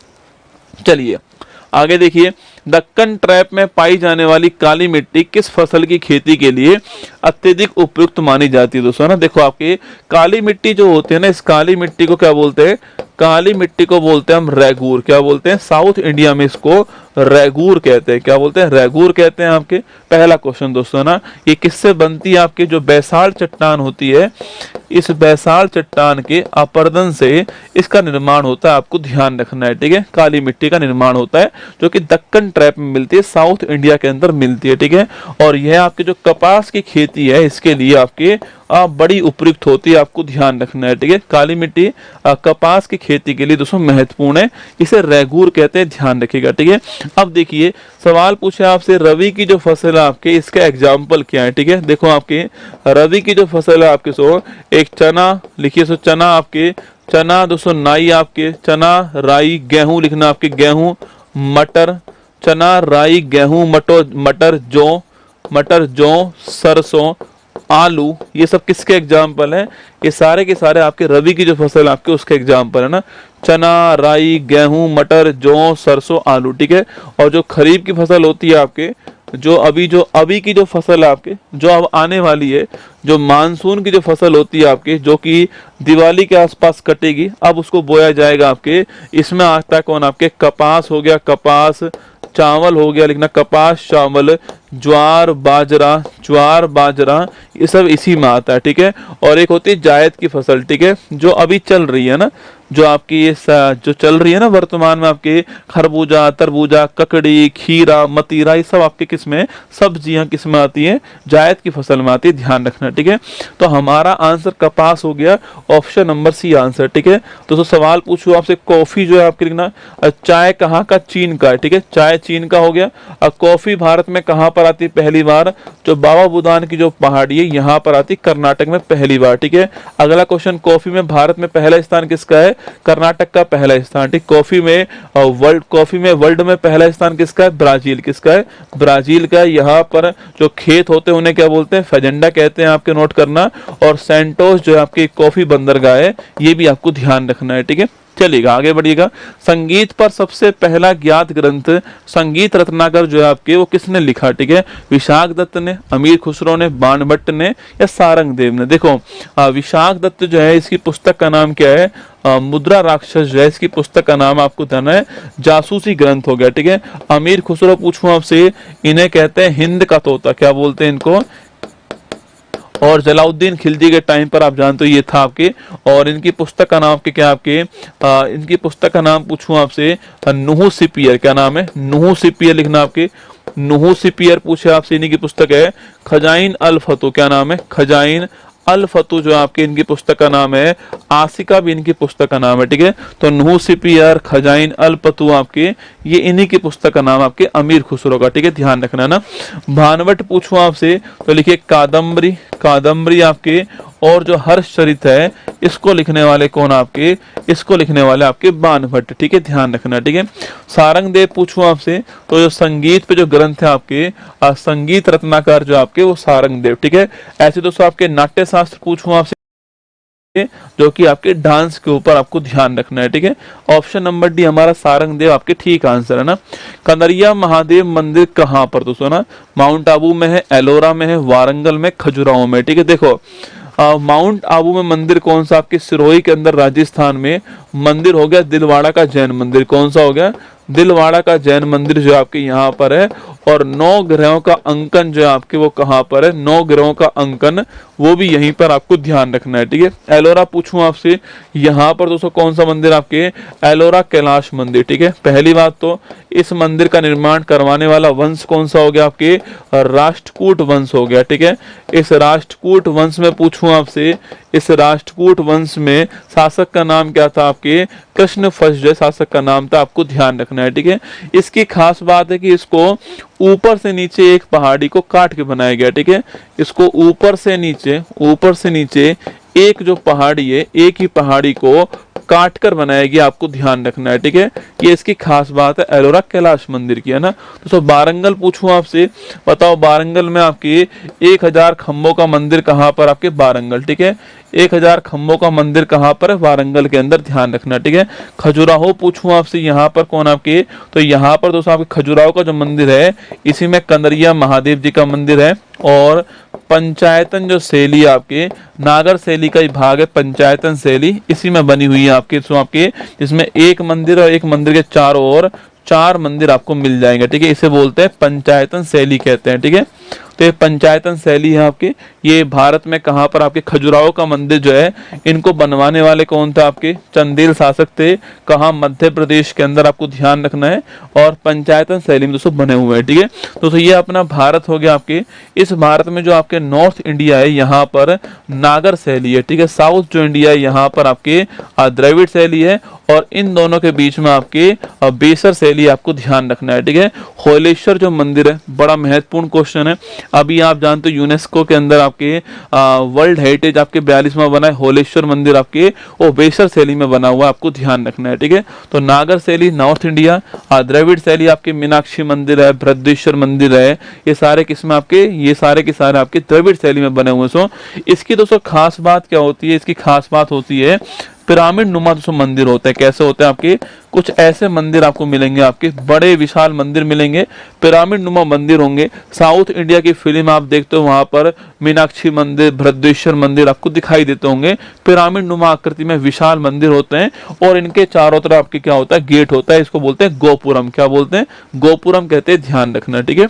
S2: चलिए आगे देखिए, दक्कन ट्रैप में पाई जाने वाली काली मिट्टी किस फसल की खेती के लिए अत्यधिक उपयुक्त मानी जाती है। दोस्तों ना देखो, आपकी काली मिट्टी जो होती है ना, इस काली मिट्टी को क्या बोलते हैं, काली मिट्टी को बोलते हैं हम रैगूर, क्या बोलते हैं, साउथ इंडिया में इसको रैगूर कहते हैं, क्या बोलते हैं, रैगूर कहते हैं आपके। पहला क्वेश्चन दोस्तों ना, ये किससे बनती है, आपके जो बैसाल्ट चट्टान होती है, इस बैसाल्ट चट्टान के अपरदन से इसका निर्माण होता है, आपको ध्यान रखना है। ठीक है, काली मिट्टी का निर्माण होता है जो कि दक्कन ट्रैप में मिलती है, साउथ इंडिया के अंदर मिलती है। ठीक है, और यह आपके जो कपास की खेती है इसके लिए आपके बड़ी उपयुक्त होती है, आपको ध्यान रखना है। ठीक है, काली मिट्टी कपास की खेती के लिए दोस्तों महत्वपूर्ण है, इसे रैगूर कहते हैं, ध्यान रखिएगा। ठीक है, अब देखिए सवाल पूछा आपसे, रवि की जो फसल है आपके, इसका एग्जाम्पल क्या है। ठीक है, देखो आपके रवि की जो फसल है आपके, सो एक चना लिखिए, सो चना आपके, चना दोस्तों नाई आपके, चना राई गेहूं लिखना आपके, गेहूं मटर, चना राई गेहूं मटर जौ सरसों आलू, ये सब किसके एग्जाम्पल है, ये सारे के सारे आपके रवि की जो फसल आपके उसके एग्जाम्पल है ना, चना राई गेहूं मटर जौ सरसों आलू। ठीक है, और जो खरीफ की फसल होती है आपके, जो अभी की जो फसल है आपके, जो अब आने वाली है, जो मानसून की जो फसल होती है आपके, जो कि दिवाली के आसपास कटेगी, अब उसको बोया जाएगा आपके, इसमें आता है कौन, आपके कपास हो गया, कपास चावल हो गया लिखना, कपास, चावल, ज्वार, बाजरा, ये सब इसी में आता है, ठीक है। और एक होती है जायद की फसल, ठीक है, जो अभी चल रही है ना, जो आपकी ये जो चल रही है ना वर्तमान में, आपके खरबूजा, तरबूजा, ककड़ी, खीरा, मतीरा, ये सब आपके किस में, सब्जियां किस में आती हैं, जायद की फसल में आती है, ध्यान रखना, ठीक है। तो हमारा आंसर कपास हो गया, ऑप्शन नंबर सी आंसर, ठीक है। तो सवाल पूछूं आपसे, कॉफी जो है आपके लिखना, चाय कहाँ का, चीन का है, ठीक है, चाय चीन का हो गया। और कॉफी भारत में कहाँ पर आती है पहली बार, जो बाबा बुदान की जो पहाड़ी है यहाँ पर आती, कर्नाटक में पहली बार, ठीक है। अगला क्वेश्चन, कॉफी में भारत में पहला स्थान किसका है, कर्नाटक का पहला स्थान, ठीक। कॉफी में वर्ल्ड में पहला स्थान किसका है, ब्राजील, किसका है, ब्राजील का। यहाँ पर जो खेत होते हैं उन्हें क्या बोलते हैं, फेजेंडा कहते हैं, आपके नोट करना। और सेंटोस जो है आपकी कॉफी बंदरगाह है, ये भी आपको ध्यान रखना है, ठीक है। चलिएगा आगे बढ़िएगा। संगीत पर सबसे पहला ज्ञात ग्रंथ, संगीत रत्नाकर जो है आपके, वो किसने लिखा, ठीक है, विशाख दत्त ने, अमीर खुसरो ने, बाणभट्ट ने, या सारंगदेव ने। देखो विशाख दत्त जो है, इसकी पुस्तक का नाम क्या है, मुद्रा राक्षस जो है, इसकी पुस्तक का नाम आपको ध्यान है, जासूसी ग्रंथ हो गया, ठीक है। अमीर खुसरो पूछूं आपसे, इन्हें कहते हैं हिंद का तोता, क्या बोलते हैं इनको। और जलाउद्दीन खिलजी के टाइम पर आप जानते हो ये था आपके। और इनकी पुस्तक का नाम आपके क्या, आपके इनकी पुस्तक का नाम पूछूं आपसे, नुहू सिपियर, क्या नाम है, नुहू सिपियर लिखना, आपके नुहू सिपियर पूछे आपसे, इन्हीं की पुस्तक है। खजाइन अल फतू, क्या नाम है, खजाइन अल फतू जो आपके इनकी पुस्तक का नाम है। आसिका भी इनकी पुस्तक का नाम है, ठीक है। तो नुहू सिपियर, खजाइन अल फतू आपके, ये इन्हीं की पुस्तक का नाम आपके, अमीर खुसरो का, ठीक है, ध्यान रखना ना। भानवट पूछूं आपसे तो लिखिए कादम्बरी आपके। और जो हर्षचरित है, इसको लिखने वाले कौन आपके, इसको लिखने वाले आपके बाणभट्ट, ठीक है, ध्यान रखना, ठीक है। सारंगदेव पूछूं आपसे तो जो संगीत पे जो ग्रंथ है आपके, संगीत रत्नाकर जो आपके, वो सारंगदेव, ठीक है। ऐसे दोस्तों आपके नाट्य शास्त्र पूछूं आपसे, जो कि आपके डांस के ऊपर आपको ध्यान रखना है, ठीक है। ऑप्शन नंबर डी हमारा सारंगदेव आपके ठीक आंसर है ना। कनरिया महादेव मंदिर कहाँ पर दोस्तों ना, माउंट आबू में है, एलोरा में है, वारंगल में, खजुराहो में, ठीक है। देखो माउंट आबू में मंदिर कौन सा, आपके सिरोही के अंदर राजस्थान में मंदिर हो गया दिलवाड़ा का जैन मंदिर, कौन सा हो गया, दिलवाड़ा का जैन मंदिर जो आपके यहाँ पर है। और 9 ग्रहों का अंकन जो है आपके, वो कहाँ पर है, 9 ग्रहों का अंकन वो भी यहीं पर आपको ध्यान रखना है, ठीक है। एलोरा पूछूं आपसे, यहाँ पर दोस्तों कौन सा मंदिर आपके, एलोरा कैलाश मंदिर, ठीक है। पहली बात तो इस मंदिर का निर्माण करवाने वाला वंश कौन सा हो गया आपके, राष्ट्रकूट वंश हो गया, ठीक है। इस राष्ट्रकूट वंश में पूछूं आपसे, इस राष्ट्रकूट वंश में शासक का नाम क्या था आपके, कृष्ण फर्स्ट जो शासक का नाम था, आपको ध्यान रखना है, ठीक है। इसकी खास बात है कि इसको ऊपर से नीचे एक पहाड़ी को काट के बनाया गया, ठीक है। इसको ऊपर से नीचे एक जो पहाड़ी है, एक ही पहाड़ी को काट कर बनाया गया, आपको ध्यान रखना है, ठीक है। ये इसकी खास बात है एलोरा कैलाश मंदिर की, है ना। तो बारंगल पूछूं आपसे, बताओ बारंगल में आपके 1000 खंभों का मंदिर कहाँ पर, आपके बारंगल, ठीक है। 1000 खंभों का मंदिर कहाँ पर है, वारंगल के अंदर, ध्यान रखना, ठीक है। खजुराहो पूछूं आपसे, यहाँ पर कौन आपके, तो यहाँ पर दोस्तों आपके खजुराहो का जो मंदिर है, इसी में कनरिया महादेव जी का मंदिर है। और पंचायतन जो शैली आपके, नागर शैली का ही भाग है पंचायतन शैली, इसी में बनी हुई है आपके, जिसमें एक मंदिर और एक मंदिर के चारों ओर 4 मंदिर आपको मिल जाएंगे, ठीक है। इसे बोलते हैं पंचायतन शैली कहते हैं, ठीक है। तो ये पंचायतन शैली है आपके, ये भारत में कहाँ पर आपके, खजुराहो का मंदिर जो है, इनको बनवाने वाले कौन थे आपके, चंदेल शासक थे, कहाँ, मध्य प्रदेश के अंदर, आपको ध्यान रखना है। और पंचायतन शैली में दोस्तों बने हुए हैं, ठीक है। दोस्तों ये अपना भारत हो गया आपके। इस भारत में जो आपके नॉर्थ इंडिया है, यहाँ पर नागर शैली है, ठीक है। साउथ जो इंडिया है, यहाँ पर आपके द्रविड़ शैली है। और इन दोनों के बीच में आपके बेसर शैली, आपको ध्यान रखना है, ठीक है। होलेश्वर जो मंदिर है, बड़ा महत्वपूर्ण क्वेश्चन है। अभी आप जानते हो यूनेस्को के अंदर आपके वर्ल्ड हेरिटेज आपके 42वां बना है होलेश्वर मंदिर, आपके वो बेसर शैली में बना हुआ, आपको ध्यान रखना है, ठीक है। तो नागर शैली नॉर्थ इंडिया, द्रविड़ शैली आपके मीनाक्षी मंदिर है, बृहदेश्वर मंदिर है, ये सारे किस्म आपके, ये सारे के सारे आपके द्रविड़ शैली में बने हुए। सो इसकी दोस्तों खास बात क्या होती है, इसकी खास बात होती है पिरामिड नुमा दोस्तों मंदिर होते हैं। कैसे होते हैं आपके, कुछ ऐसे मंदिर आपको मिलेंगे, आपके बड़े विशाल मंदिर मिलेंगे, पिरामिड नुमा मंदिर होंगे। साउथ इंडिया की फिल्म आप देखते हो, वहां पर मीनाक्षी मंदिर, बृहदेश्वर मंदिर आपको दिखाई देते होंगे। पिरामिड नुमा आकृति में विशाल मंदिर होते हैं और इनके चारों तरफ आपके क्या होता है, गेट होता है। इसको बोलते हैं गोपुरम। क्या बोलते हैं, गोपुरम कहते हैं, ध्यान रखना, ठीक है।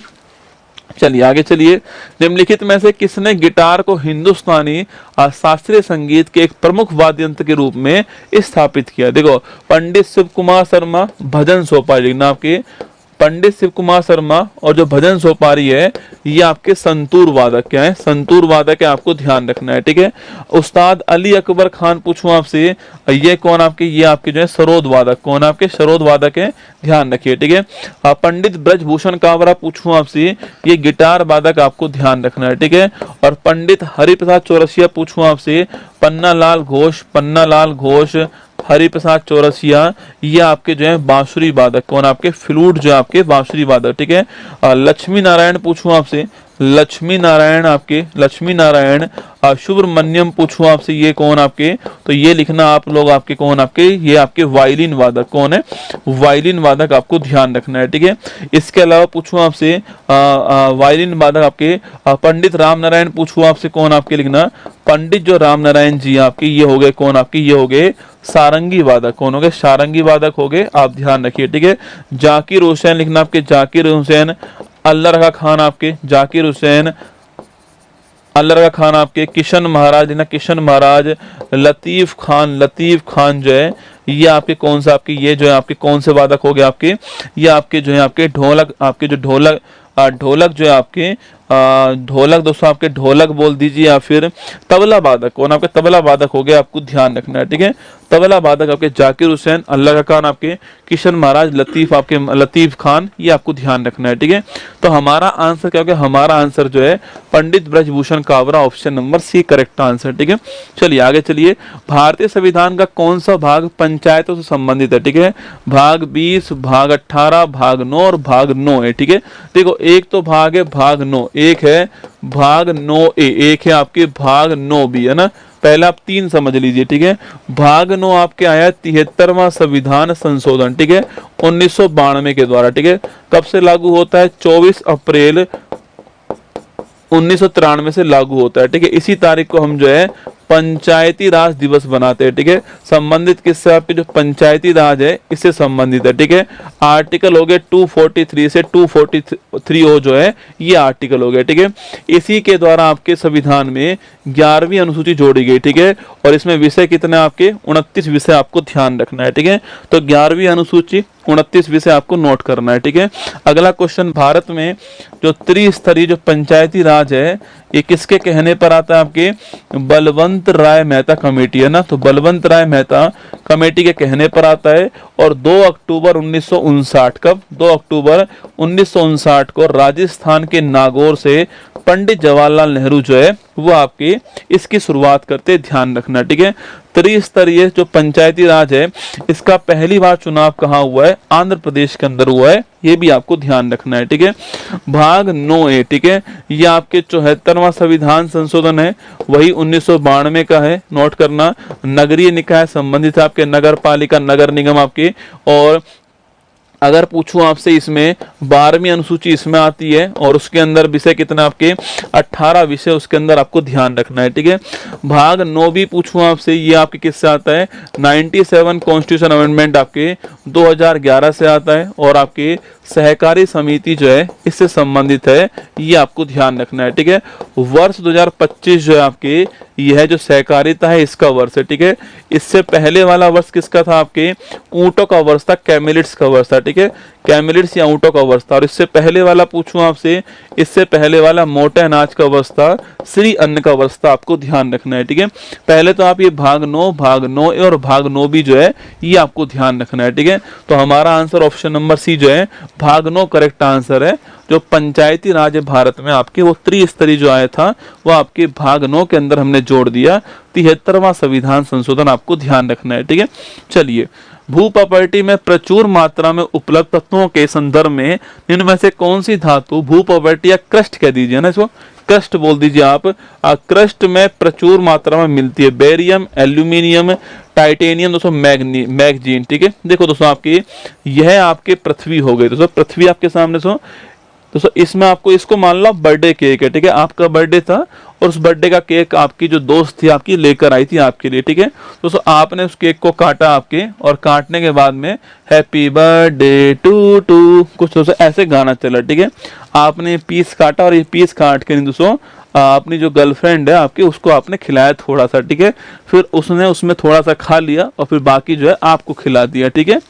S2: चलिए आगे चलिए। निम्नलिखित में से किसने गिटार को हिंदुस्तानी शास्त्रीय संगीत के एक प्रमुख वाद्य यंत्र के रूप में स्थापित किया? देखो, पंडित शिव कुमार शर्मा, भजन सोपारी, लिखना आपके पंडित शिव कुमार शर्मा, और जो भजन सोपारी है ये आपके संतूर वादक क्या है, संतूर वादक है, आपको ध्यान रखना है, ठीक है। उस्ताद अली अकबर खान पूछूं आपसे, ये कौन आपके, ये आपके जो है सरोद वादक, कौन आपके सरोद वादक है, ध्यान रखिए, ठीक है। पंडित ब्रजभूषण कावरा पूछूं आपसे, ये गिटार वादक, आपको ध्यान रखना है, ठीक है। और पंडित हरिप्रसाद चौरसिया पूछूं आपसे, पन्नालाल घोष, पन्नालाल घोष, हरिप्रसाद चौरसिया, ये आपके जो है बांसुरी वादक, कौन आपके फ्लूट जो आपके बांसुरी वादक, ठीक है। लक्ष्मी नारायण पूछूं आपसे, लक्ष्मी नारायण आपके, लक्ष्मी नारायण सुब्रमण्यम पूछूं आपसे, ये कौन आपके, तो ये लिखना आप लोग आपके कौन आपके, ये आपके वायलिन वादक, कौन है, वायलिन वादक, आपको ध्यान रखना है, ठीक है। इसके अलावा पूछूं आपसे वायलिन वादक आपके पंडित राम नारायण पूछूं आपसे, कौन आपके, लिखना पंडित जो राम नारायण जी आपके, ये हो गए कौन आपके, ये हो गए सारंगी वादक, कौन हो गए, सारंगी वादक हो गए, आप ध्यान रखिए, ठीक है। जाकिर हुसैन, लिखना आपके जाकिर हुसैन। अल्लाह रखा खान आपके, जाकिर हुसैन, अल्लाह रखा खान आपके। किशन महाराज, ना किशन महाराज। लतीफ खान, लतीफ खान जो है ये आपके कौन सा, आपके ये जो है आपके कौन से वादक हो गए आपके, ये आपके जो है आपके ढोलक, आपके जो ढोलक, ढोलक जो है आपके ढोलक दोस्तों, आपके ढोलक बोल दीजिए, या फिर तबला वादक, कौन आपके तबला वादक हो गए, आपको ध्यान रखना है, ठीक है। तबला वादक आपके जाकिर हुसैन, अल्लाह खान आपके, किशन महाराज, लतीफ आपके लतीफ खान, ये आपको ध्यान रखना है, ठीक है। तो हमारा आंसर क्या हो गया, हमारा आंसर जो है Pandit Brajbhushan Kavra, option number C correct answer, ठीक है। चलिए आगे चलिए। भारतीय संविधान का कौन सा भाग पंचायतों से संबंधित है, ठीक है। भाग 20, भाग 18, भाग 9 और भाग 9 है, ठीक है। देखो, एक तो भाग है भाग 9, एक है भाग 9A, एक है आपके भाग 9B, है ना। पहला आप 3 समझ लीजिए, ठीक है। भाग 9 आपके आया 73वां संविधान संशोधन, ठीक है, 1992 के द्वारा, ठीक है। कब से लागू होता है, 24 अप्रैल 1993 से लागू होता है, ठीक है। इसी तारीख को हम जो है पंचायती राज दिवस बनाते हैं, ठीक है। संबंधित किससे, आपके जो पंचायती राज है इससे संबंधित है, ठीक है। आर्टिकल हो गए 243 से 243 हो जो है ये आर्टिकल हो गया, ठीक है। इसी के द्वारा आपके संविधान में 11वीं अनुसूची जोड़ी गई, ठीक है। और इसमें विषय कितने आपके 29 विषय आपको ध्यान रखना है, ठीक है। तो 11वीं अनुसूची 29 विषय आपको नोट करना है, ठीक है। अगला क्वेश्चन, भारत में जो त्रिस्तरीय जो पंचायती राज है ये किसके कहने पर आता है, आपके बलवंत राय मेहता कमेटी, है ना। तो बलवंत राय मेहता कमेटी के कहने पर आता है। और 2 अक्टूबर 1959, कब, 2 अक्टूबर 1959 को राजस्थान के नागौर से पंडित जवाहरलाल नेहरू जो है वो आपके इसकी शुरुआत करते, ध्यान रखना, ठीक है। त्रिस्तरीय जो पंचायती राज है इसका पहली बार चुनाव कहाँ हुआ है, आंध्र प्रदेश के अंदर हुआ है, ये भी आपको ध्यान रखना है, ठीक है। भाग 9A, ठीक है, ये आपके 74वां संविधान संशोधन है, वही 1992 का है, नोट करना। नगरीय निकाय संबंधित आपके नगर पालिका, नगर निगम आपके। और अगर पूछूं आपसे इसमें 12वीं अनुसूची इसमें आती है और उसके अंदर विषय कितना आपके 18 विषय उसके अंदर आपको ध्यान रखना है, ठीक है। भाग 9 भी पूछूं आपसे, ये आपके किससे आता है, 97 कॉन्स्टिट्यूशन अमेंडमेंट आपके 2011 से आता है। और आपके सहकारी समिति जो है इससे संबंधित है, ये आपको ध्यान रखना है, ठीक है। वर्ष 2025 जो है आपके यह जो सहकारिता है इसका वर्ष है, ठीक है। इससे पहले वाला वर्ष किसका था, आपके ऊंटों का वर्ष था, कैमिलिट्स का वर्ष था, ठीक है। कैमिलिट्स या ऊंटों का वर्ष था। और इससे पहले वाला पूछूं आपसे, इससे पहले वाला मोटे अनाज का वर्ष था, श्री अन्न का वर्ष था, आपको ध्यान रखना है, ठीक है। पहले तो आप ये भाग 9, भाग 9A और भाग 9 भी जो है ये आपको ध्यान रखना है, ठीक है। तो हमारा आंसर ऑप्शन नंबर सी जो है भाग 9 करेक्ट आंसर है। जो पंचायती राज है भारत में आपके वो त्रिस्तरीय जो आया था वो आपके भाग 9 के अंदर हमने जोड़ दिया। 73वां संविधान संशोधन आपको ध्यान रखना है, ठीक है। चलिए भू प्रॉपर्टी में प्रचुर मात्रा में उपलब्ध तत्वों के संदर्भ में निम्न में से कौन सी धातु भू प्रॉपर्टी या क्रस्ट कह दीजिए ना, इसको क्रस्ट बोल दीजिए आप, क्रस्ट में प्रचुर मात्रा में मिलती है। बेरियम, एल्यूमिनियम, टाइटेनियम, दोस्तों मैग्नीज। ठीक है, देखो दोस्तों आपकी यह आपके पृथ्वी हो गई। दोस्तों पृथ्वी आपके सामने दोस्तों इसमें आपको इसको मान लो बर्थडे केक है। ठीक है, आपका बर्थडे था और उस बर्थडे का केक आपकी जो दोस्त थी आपकी लेकर आई थी आपके लिए। ठीक है, दोस्तों आपने उस केक को काटा आपके, और काटने के बाद में हैप्पी बर्थडे टू टू कुछ दोस्तों ऐसे गाना चला। ठीक है, आपने पीस काटा और ये पीस काट के दोस्तों अपनी जो गर्लफ्रेंड है आपकी उसको आपने खिलाया थोड़ा सा। ठीक है, फिर उसने उसमें थोड़ा सा खा लिया और फिर बाकी जो है आपको खिला दिया। ठीक है,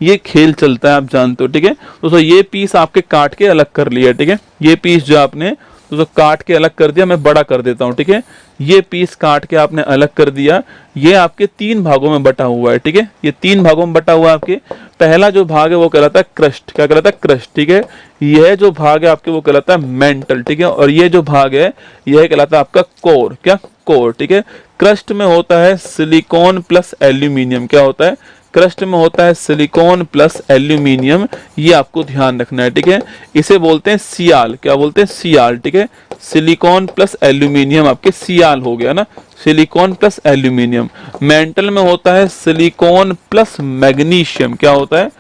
S2: ये खेल चलता है, आप जानते हो। ठीक है दोस्तों, ये पीस आपके काट के अलग कर लिया। ठीक है, ये पीस जो आपने दोस्तों काट के अलग कर दिया, मैं बड़ा कर देता हूँ। ठीक है, ये पीस काट के आपने अलग कर दिया, ये आपके 3 भागों में बटा हुआ है। ठीक है, ये 3 भागों में बटा हुआ है आपके। पहला जो भाग है वो कहलाता है क्रस्ट। क्या कहलाता है? क्रस्ट। ठीक है, यह जो भाग है आपके वो कहलाता है मेंटल। ठीक है, और ये जो भाग है यह कहलाता है आपका कोर। क्या? कोर। ठीक है, क्रस्ट में होता है सिलिकॉन प्लस एल्यूमिनियम। क्या होता है? क्रस्ट में होता है सिलिकॉन प्लस एल्यूमिनियम, ये आपको ध्यान रखना है। ठीक है, इसे बोलते हैं सियाल। क्या बोलते हैं? सियाल। ठीक है, सिलिकॉन प्लस एल्यूमिनियम आपके सियाल हो गया ना, सिलिकॉन प्लस एल्यूमिनियम। मेंटल में होता है सिलिकॉन प्लस मैग्नीशियम। क्या होता है?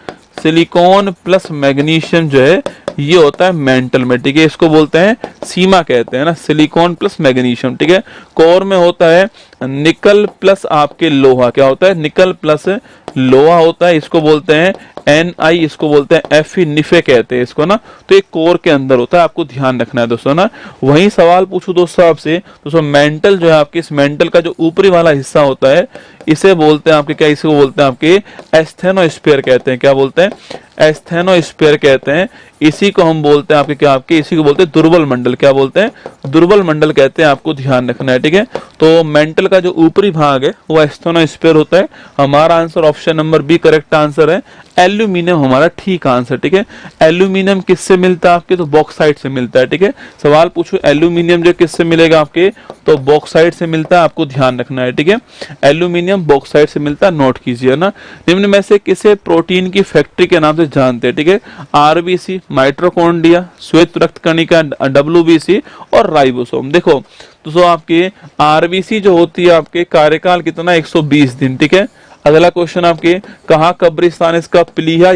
S2: सिलिकॉन प्लस मैग्नीशियम जो है ये होता है मेंटल में। ठीक है, इसको बोलते हैं सीमा कहते हैं ना, सिलिकॉन प्लस मैग्नीशियम। ठीक है, कोर में होता है निकल प्लस आपके लोहा। क्या होता है? निकल प्लस लोहा होता है, इसको बोलते हैं Ni, इसको बोलते हैं Fe, निफे कहते हैं इसको ना। तो एक कोर के अंदर होता है, आपको ध्यान रखना है दोस्तों ना। वही सवाल पूछूं दोस्तों आपसे, दोस्तों मेंटल जो है आपके, इस मेंटल का जो ऊपरी वाला हिस्सा होता है इसे बोलते हैं आपके, क्या इसको बोलते हैं आपके एस्थेनोस्फीयर कहते हैं। क्या बोलते हैं? एस्थेनोस्फीयर कहते हैं। इसी को हम बोलते हैं आपके, क्या आपके इसी को बोलते हैं दुर्बल मंडल। क्या बोलते हैं? दुर्बल मंडल कहते हैं, आपको ध्यान रखना है। ठीक है, तो मेंटल का जो ऊपरी भाग है वो एस्थेनोस्फीयर होता है। हमारा answer option number B correct answer है, एल्यूमिनियम हमारा ठीक आंसर। ठीक है, एल्यूमिनियम किससे मिलता है आपके? तो बॉक्साइट से मिलता है। ठीक है, सवाल पूछो एल्यूमिनियम जो किससे मिलेगा आपके? तो बॉक्साइट से मिलता है, आपको ध्यान रखना है। ठीक है, एल्यूमिनियम बॉक्साइट से मिलता है, नोट कीजिए ना। निम्न में से किसे प्रोटीन की फैक्ट्री के नाम से जानते हैं? ठीक है, आरबीसी, माइटोकॉन्ड्रिया, श्वेत रक्त कणिका डब्ल्यूबीसी और राइबोसोम। देखो दोस्तों आपके आरबीसी जो होती है आपके कार्यकाल कितना? 120 दिन। ठीक है, अगला क्वेश्चन आपके कहाँ कब्रिस्तान इसका? प्लीहा,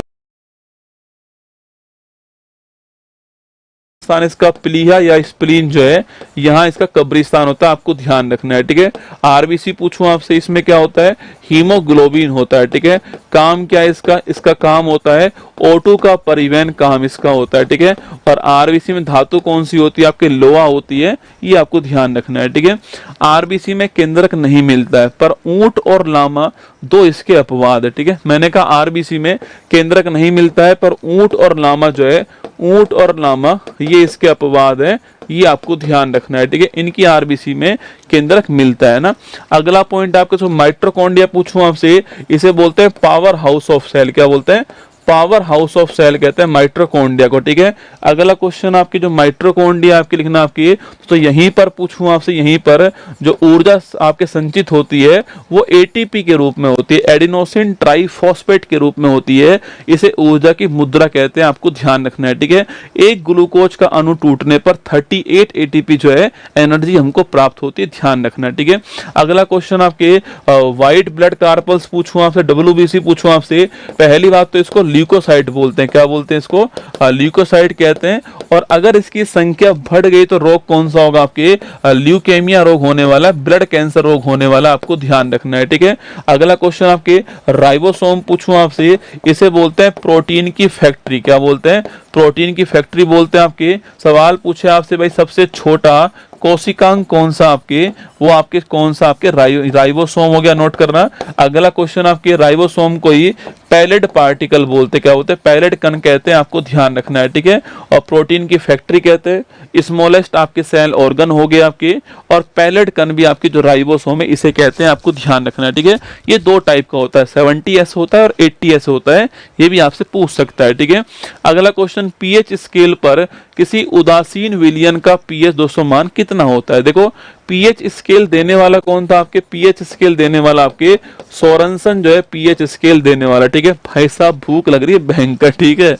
S2: इसका प्लीहा या स्प्लीन जो है यहाँ इसका कब्रिस्तान होता है, आपको ध्यान रखना है। ठीक है, आरबीसी पूछूं आपसे, इसमें क्या होता है? हीमोग्लोबिन होता है। ठीक है, काम क्या है इसका? इसका काम होता है O2 का परिवहन काम इसका होता है। ठीक है, और आरबीसी में धातु कौन सी होती है आपके? लोहा होती है, ये आपको ध्यान रखना है। ठीक है, आरबीसी में केंद्रक नहीं मिलता है, पर ऊंट और लामा दो इसके अपवाद है। ठीक है, मैंने कहा आरबीसी में केंद्रक नहीं मिलता है, पर ऊंट और लामा जो है, ऊंट और लामा ये इसके अपवाद है, ये आपको ध्यान रखना है। ठीक है, इनकी आरबीसी में केंद्रक मिलता है ना। अगला पॉइंट आपके जो माइटोकॉन्ड्रिया पूछूं आपसे, इसे बोलते हैं पावर हाउस ऑफ सेल। क्या बोलते हैं? पावर हाउस ऑफ सेल कहते हैं माइटोकॉन्ड्रिया को। ठीक है, अगला क्वेश्चन आपकी जो माइटोकॉन्ड्रिया आपकी लिखना आपकी, तो यहीं पर पूछूं आपसे, यहीं पर जो ऊर्जा आपके संचित होती है वो एटीपी के रूप में होती है, एडिनोसिन ट्राइफॉस्फेट के रूप में होती है। इसे ऊर्जा की मुद्रा कहते हैं, आपको ध्यान रखना है। ठीक है, एक ग्लूकोज का अणु टूटने पर 38 एटीपी जो है एनर्जी हमको प्राप्त होती है, ध्यान रखना है। ठीक है, अगला क्वेश्चन आपके व्हाइट ब्लड कार्पल्स पूछूं आपसे, डब्ल्यूबीसी पूछूं आपसे। पहली बात तो इसको ल्यूकोसाइट बोलते हैं। क्या बोलते हैं इसको? ल्यूकोसाइट कहते हैं। और अगर इसकी संख्या बढ़ गई तो रोग कौन सा होगा आपके? ल्यूकेमिया रोग होने वाला, ब्लड कैंसर रोग होने वाला, आपको ध्यान रखना है। ठीक है, अगला क्वेश्चन आपके राइबोसोम पूछूं आपसे, इसे बोलते हैं प्रोटीन की फैक्ट्री। क्या बोलते हैं? प्रोटीन की फैक्ट्री बोलते हैं आपके। सवाल पूछे आपसे भाई सबसे छोटा कोशिकांग कौन सा आपके? वो आपके कौन सा आपके? राइबोसोम हो गया, नोट करना। अगला क्वेश्चन आपके राइबोसोम को ही पैलेट पार्टिकल बोलते। क्या बोलते हैं? पैलेट कण कहते हैं, आपको ध्यान रखना है। ठीक है, और प्रोटीन की फैक्ट्री कहते हैं। स्मॉलेस्ट आपके सेल ऑर्गन हो गए आपके, और पैलेट कण भी आपकी जो राइबोसोम है इसे कहते हैं, आपको ध्यान रखना है। ठीक है, ये दो टाइप का होता है, 70S होता है और 80S होता है, ये भी आपसे पूछ सकता है। ठीक है, अगला क्वेश्चन पीएच स्केल पर किसी उदासीन विलयन का पीएच दोस्तों मान कितना होता है। देखो पीएच स्केल देने वाला कौन था, आपके पीएच स्केल देने वाला आपके सोरेनसन जो है पीएच स्केल देने वाला। ठीक है भाई साहब, भूख लग रही है भयंकर। ठीक है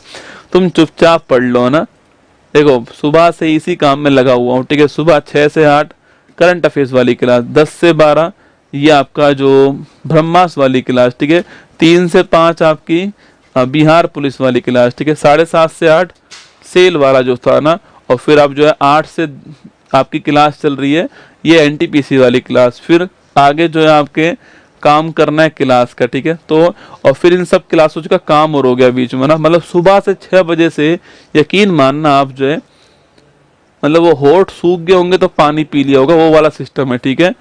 S2: तुम चुपचाप पढ़ लो ना। देखो सुबह से इसी काम में लगा हुआ हूँ। ठीक है सुबह 6 से 8 करंट अफेयर्स वाली क्लास, 10 से 12 ये आपका जो ब्रह्मास्त्र वाली क्लास। ठीक है 3 से 5 आपकी बिहार पुलिस वाली क्लास। ठीक है 7:30 से 8 सेल वाला जो था ना, और फिर आप जो है 8 से आपकी क्लास चल रही है ये एनटीपीसी वाली क्लास। फिर आगे जो है आपके काम करना है क्लास का। ठीक है तो और फिर इन सब क्लासों का काम और हो गया बीच में ना, मतलब सुबह से 6 बजे से यकीन मानना आप जो है, मतलब वो होठ सूख गए होंगे तो पानी पी लिया होगा, वो वाला सिस्टम है। ठीक है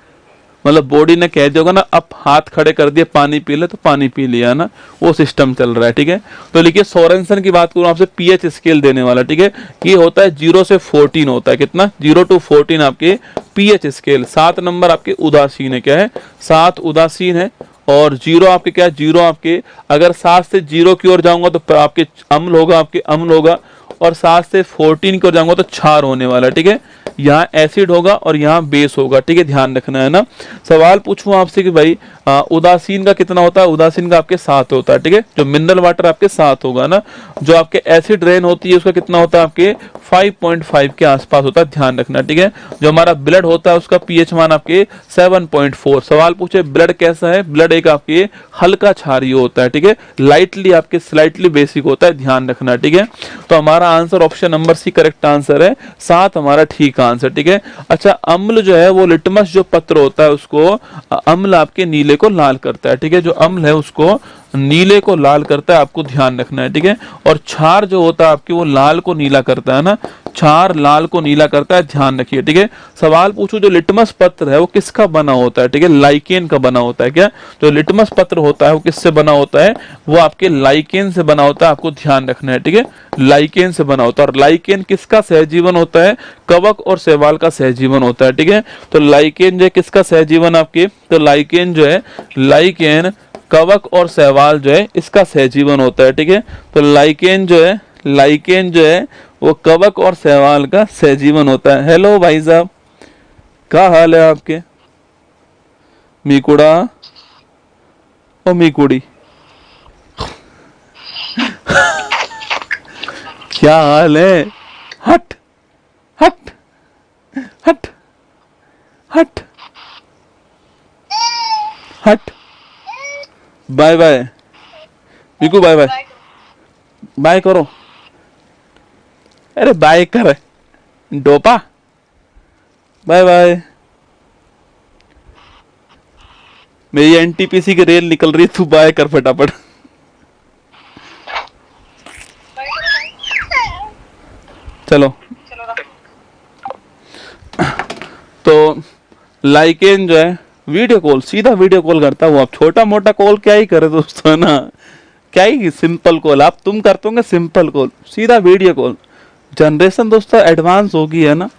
S2: मतलब बॉडी ने कह दिया होगा ना, अब हाथ खड़े कर दिए पानी पी ले तो पानी पी लिया ना, वो सिस्टम चल रहा है। ठीक है तो लिखिए सोरेनसन की बात करूं आपसे, पीएच स्केल देने वाला। ठीक है ये होता है 0 से 14 होता है, कितना 0 to 14 आपके पीएच स्केल। 7 नंबर आपके उदासीन है, क्या है 7 उदासीन है, और 0 आपके क्या है 0 आपके, अगर 7 से 0 की ओर जाऊंगा तो आपके अम्ल होगा, आपके अम्ल होगा, और 7 से 14 की ओर जाऊंगा तो क्षार होने वाला है। ठीक है यहाँ एसिड होगा और यहाँ बेस होगा। ठीक है ध्यान रखना है ना। सवाल पूछूं आपसे कि भाई उदासीन का कितना होता है, उदासीन का आपके 7 होता है। ठीक है जो मिनरल वाटर आपके 7 होगा ना, जो आपके एसिड रेन होती है उसका कितना होता है आपके 5.5 के आसपास होता है, ध्यान रखना। ठीक है जो हमारा ब्लड होता है उसका पीएच मान आपके 7.4। सवाल पूछे ब्लड कैसा है, ब्लड एक आपके हल्का क्षारीय होता है। ठीक है लाइटली आपके स्लाइटली बेसिक होता है, ध्यान रखना। ठीक है तो हमारा answer option number C correct answer है, 7 हमारा ठीक आंसर। ठीक है अच्छा अम्ल जो है वो लिटमस जो पत्र होता है उसको, अम्ल आपके नीले को लाल करता है। ठीक है जो अम्ल है उसको नीले को लाल करता है, आपको ध्यान रखना है। ठीक है और क्षार जो होता है आपके वो लाल को नीला करता है ना, क्षार लाल को नीला करता है, ध्यान रखिए। ठीक है सवाल पूछो जो लिटमस पत्र है वो किसका बना होता है। ठीक है लाइकेन का बना होता है। क्या जो लिटमस पत्र होता है वो किससे बना होता है, वो आपके लाइकेन से बना होता है, आपको ध्यान रखना है। ठीक है लाइकेन से बना होता है, और लाइकेन किसका सहजीवन होता है, कवक और शैवाल का सहजीवन होता है। ठीक है तो लाइकेन जो है किसका सहजीवन आपके, तो लाइकेन जो है, लाइकेन कवक और शैवाल जो है इसका सहजीवन होता है। ठीक है तो लाइकेन जो है, लाइकेन जो है वो कवक और शैवाल का सहजीवन होता है। हेलो भाई साहब क्या हाल है आपके, मीकुड़ा ओ मीकुड़ी क्या हाल है, हट हट हट हट हट, bye bye Miku, bye bye bye करो, अरे बाय कर डोपा, बाय बाय। मेरी एनटीपीसी की रेल निकल रही है, तू बाय कर फटाफट। चलो तो लाइकेन जो है वीडियो कॉल, सीधा वीडियो कॉल करता हूँ, आप छोटा मोटा कॉल क्या ही करे दोस्तों है ना, क्या ही सिंपल कॉल आप तुम करते होंगे, सिंपल कॉल सीधा वीडियो कॉल। जनरेशन दोस्तों एडवांस होगी है ना।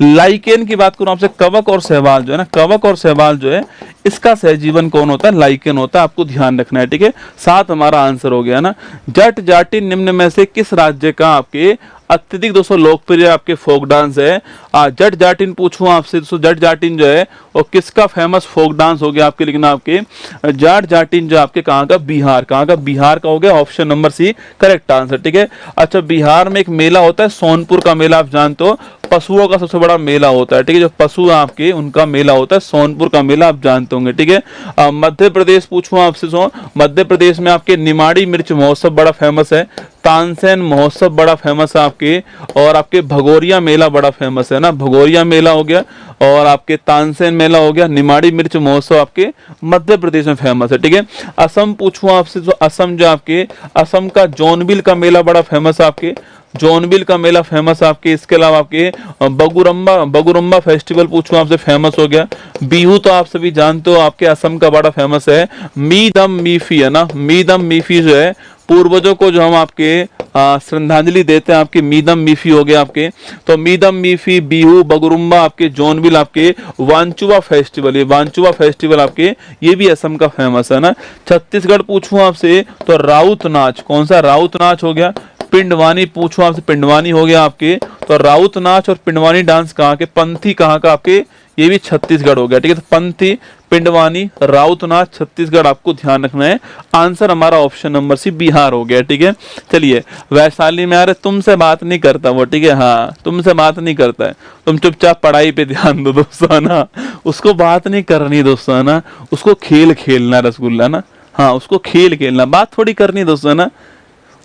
S2: लाइकेन की बात करूं आपसे, कवक और शैवाल जो है ना, कवक और शैवाल जो है इसका सहजीवन कौन होता है, लाइकेन होता है, आपको ध्यान रखना है। ठीक है 7 हमारा आंसर हो गया ना। जट जाटी निम्न में से किस राज्य का आपके अत्यधिक दोस्तों लोकप्रिय आपके फोक डांस है। जट जाटिन पूछूं आपसे दोस्तों, जट जाटिन जो है वो किसका फेमस फोक डांस हो गया आपके, लिखना आपके जट जाटिन जो आपके कहाँ का, बिहार, कहाँ का, बिहार का हो गया, option number C correct answer. ठीक है अच्छा बिहार में एक मेला होता है सोनपुर का मेला, आप जानते हो पशुओं का सबसे बड़ा मेला होता है। ठीक है जो पशु आपके उनका मेला होता है सोनपुर का मेला, आप जानते होंगे। ठीक है मध्य प्रदेश पूछूं आपसे, मध्य प्रदेश में आपके निमाड़ी मिर्च महोत्सव बड़ा फेमस है, तानसेन महोत्सव बड़ा फेमस है आपके, और आपके भगोरिया मेला बड़ा फेमस है ना, भगोरिया मेला हो गया और आपके तानसेन मेला हो गया, निमाड़ी मिर्च महोत्सव आपके मध्य प्रदेश में फेमस है। ठीक है असम पूछूं आपसे, तो असम जो आपके, असम का जोनबिल का मेला बड़ा फेमस है आपके, जोनबिल का मेला फेमस आपके। इसके अलावा आपके बगुरम्बा फेस्टिवल पूछूं आपसे, फेमस हो गया। बिहू तो आप सभी जानते हो आपके असम का बड़ा फेमस है। मीदम मीफी है ना, मीदम मीफी जो है पूर्वजों को जो हम आपके श्रद्धांजलि देते हैं, आपके मीदम मीफी हो गया आपके। तो मीदम मीफी, बिहू, बगुरुम्बा आपके, जोनबिल आपके, वांचुआ फेस्टिवल, ये वांचुआ फेस्टिवल आपके ये भी असम का फेमस है ना। छत्तीसगढ़ पूछूं आपसे तो राउत नाच, कौन सा, राउत नाच हो गया। पिंडवानी पूछो आपसे, पिंडवानी हो गया आपके, तो राउत नाच और पिंडवानी डांस कहाँ के, पंथी कहाँ का आपके, ये भी छत्तीसगढ़ हो गया, ठीक है। तो पंथी, पिंडवानी, राउत नाच छत्तीसगढ़ आपको ध्यान रखना है। आंसर हमारा ऑप्शन नंबर सी बिहार हो गया, ठीक है। चलिए वैशाली में, अरे तुमसे बात नहीं करता वो, ठीक है, हाँ तुमसे बात नहीं करता है, तुम चुपचाप पढ़ाई पे ध्यान दो दोस्तों, है ना, उसको बात नहीं करनी दोस्तों, है ना, उसको खेल खेलना रसगुल्ला ना, हाँ उसको खेल खेलना, बात थोड़ी करनी दोस्तों, है ना।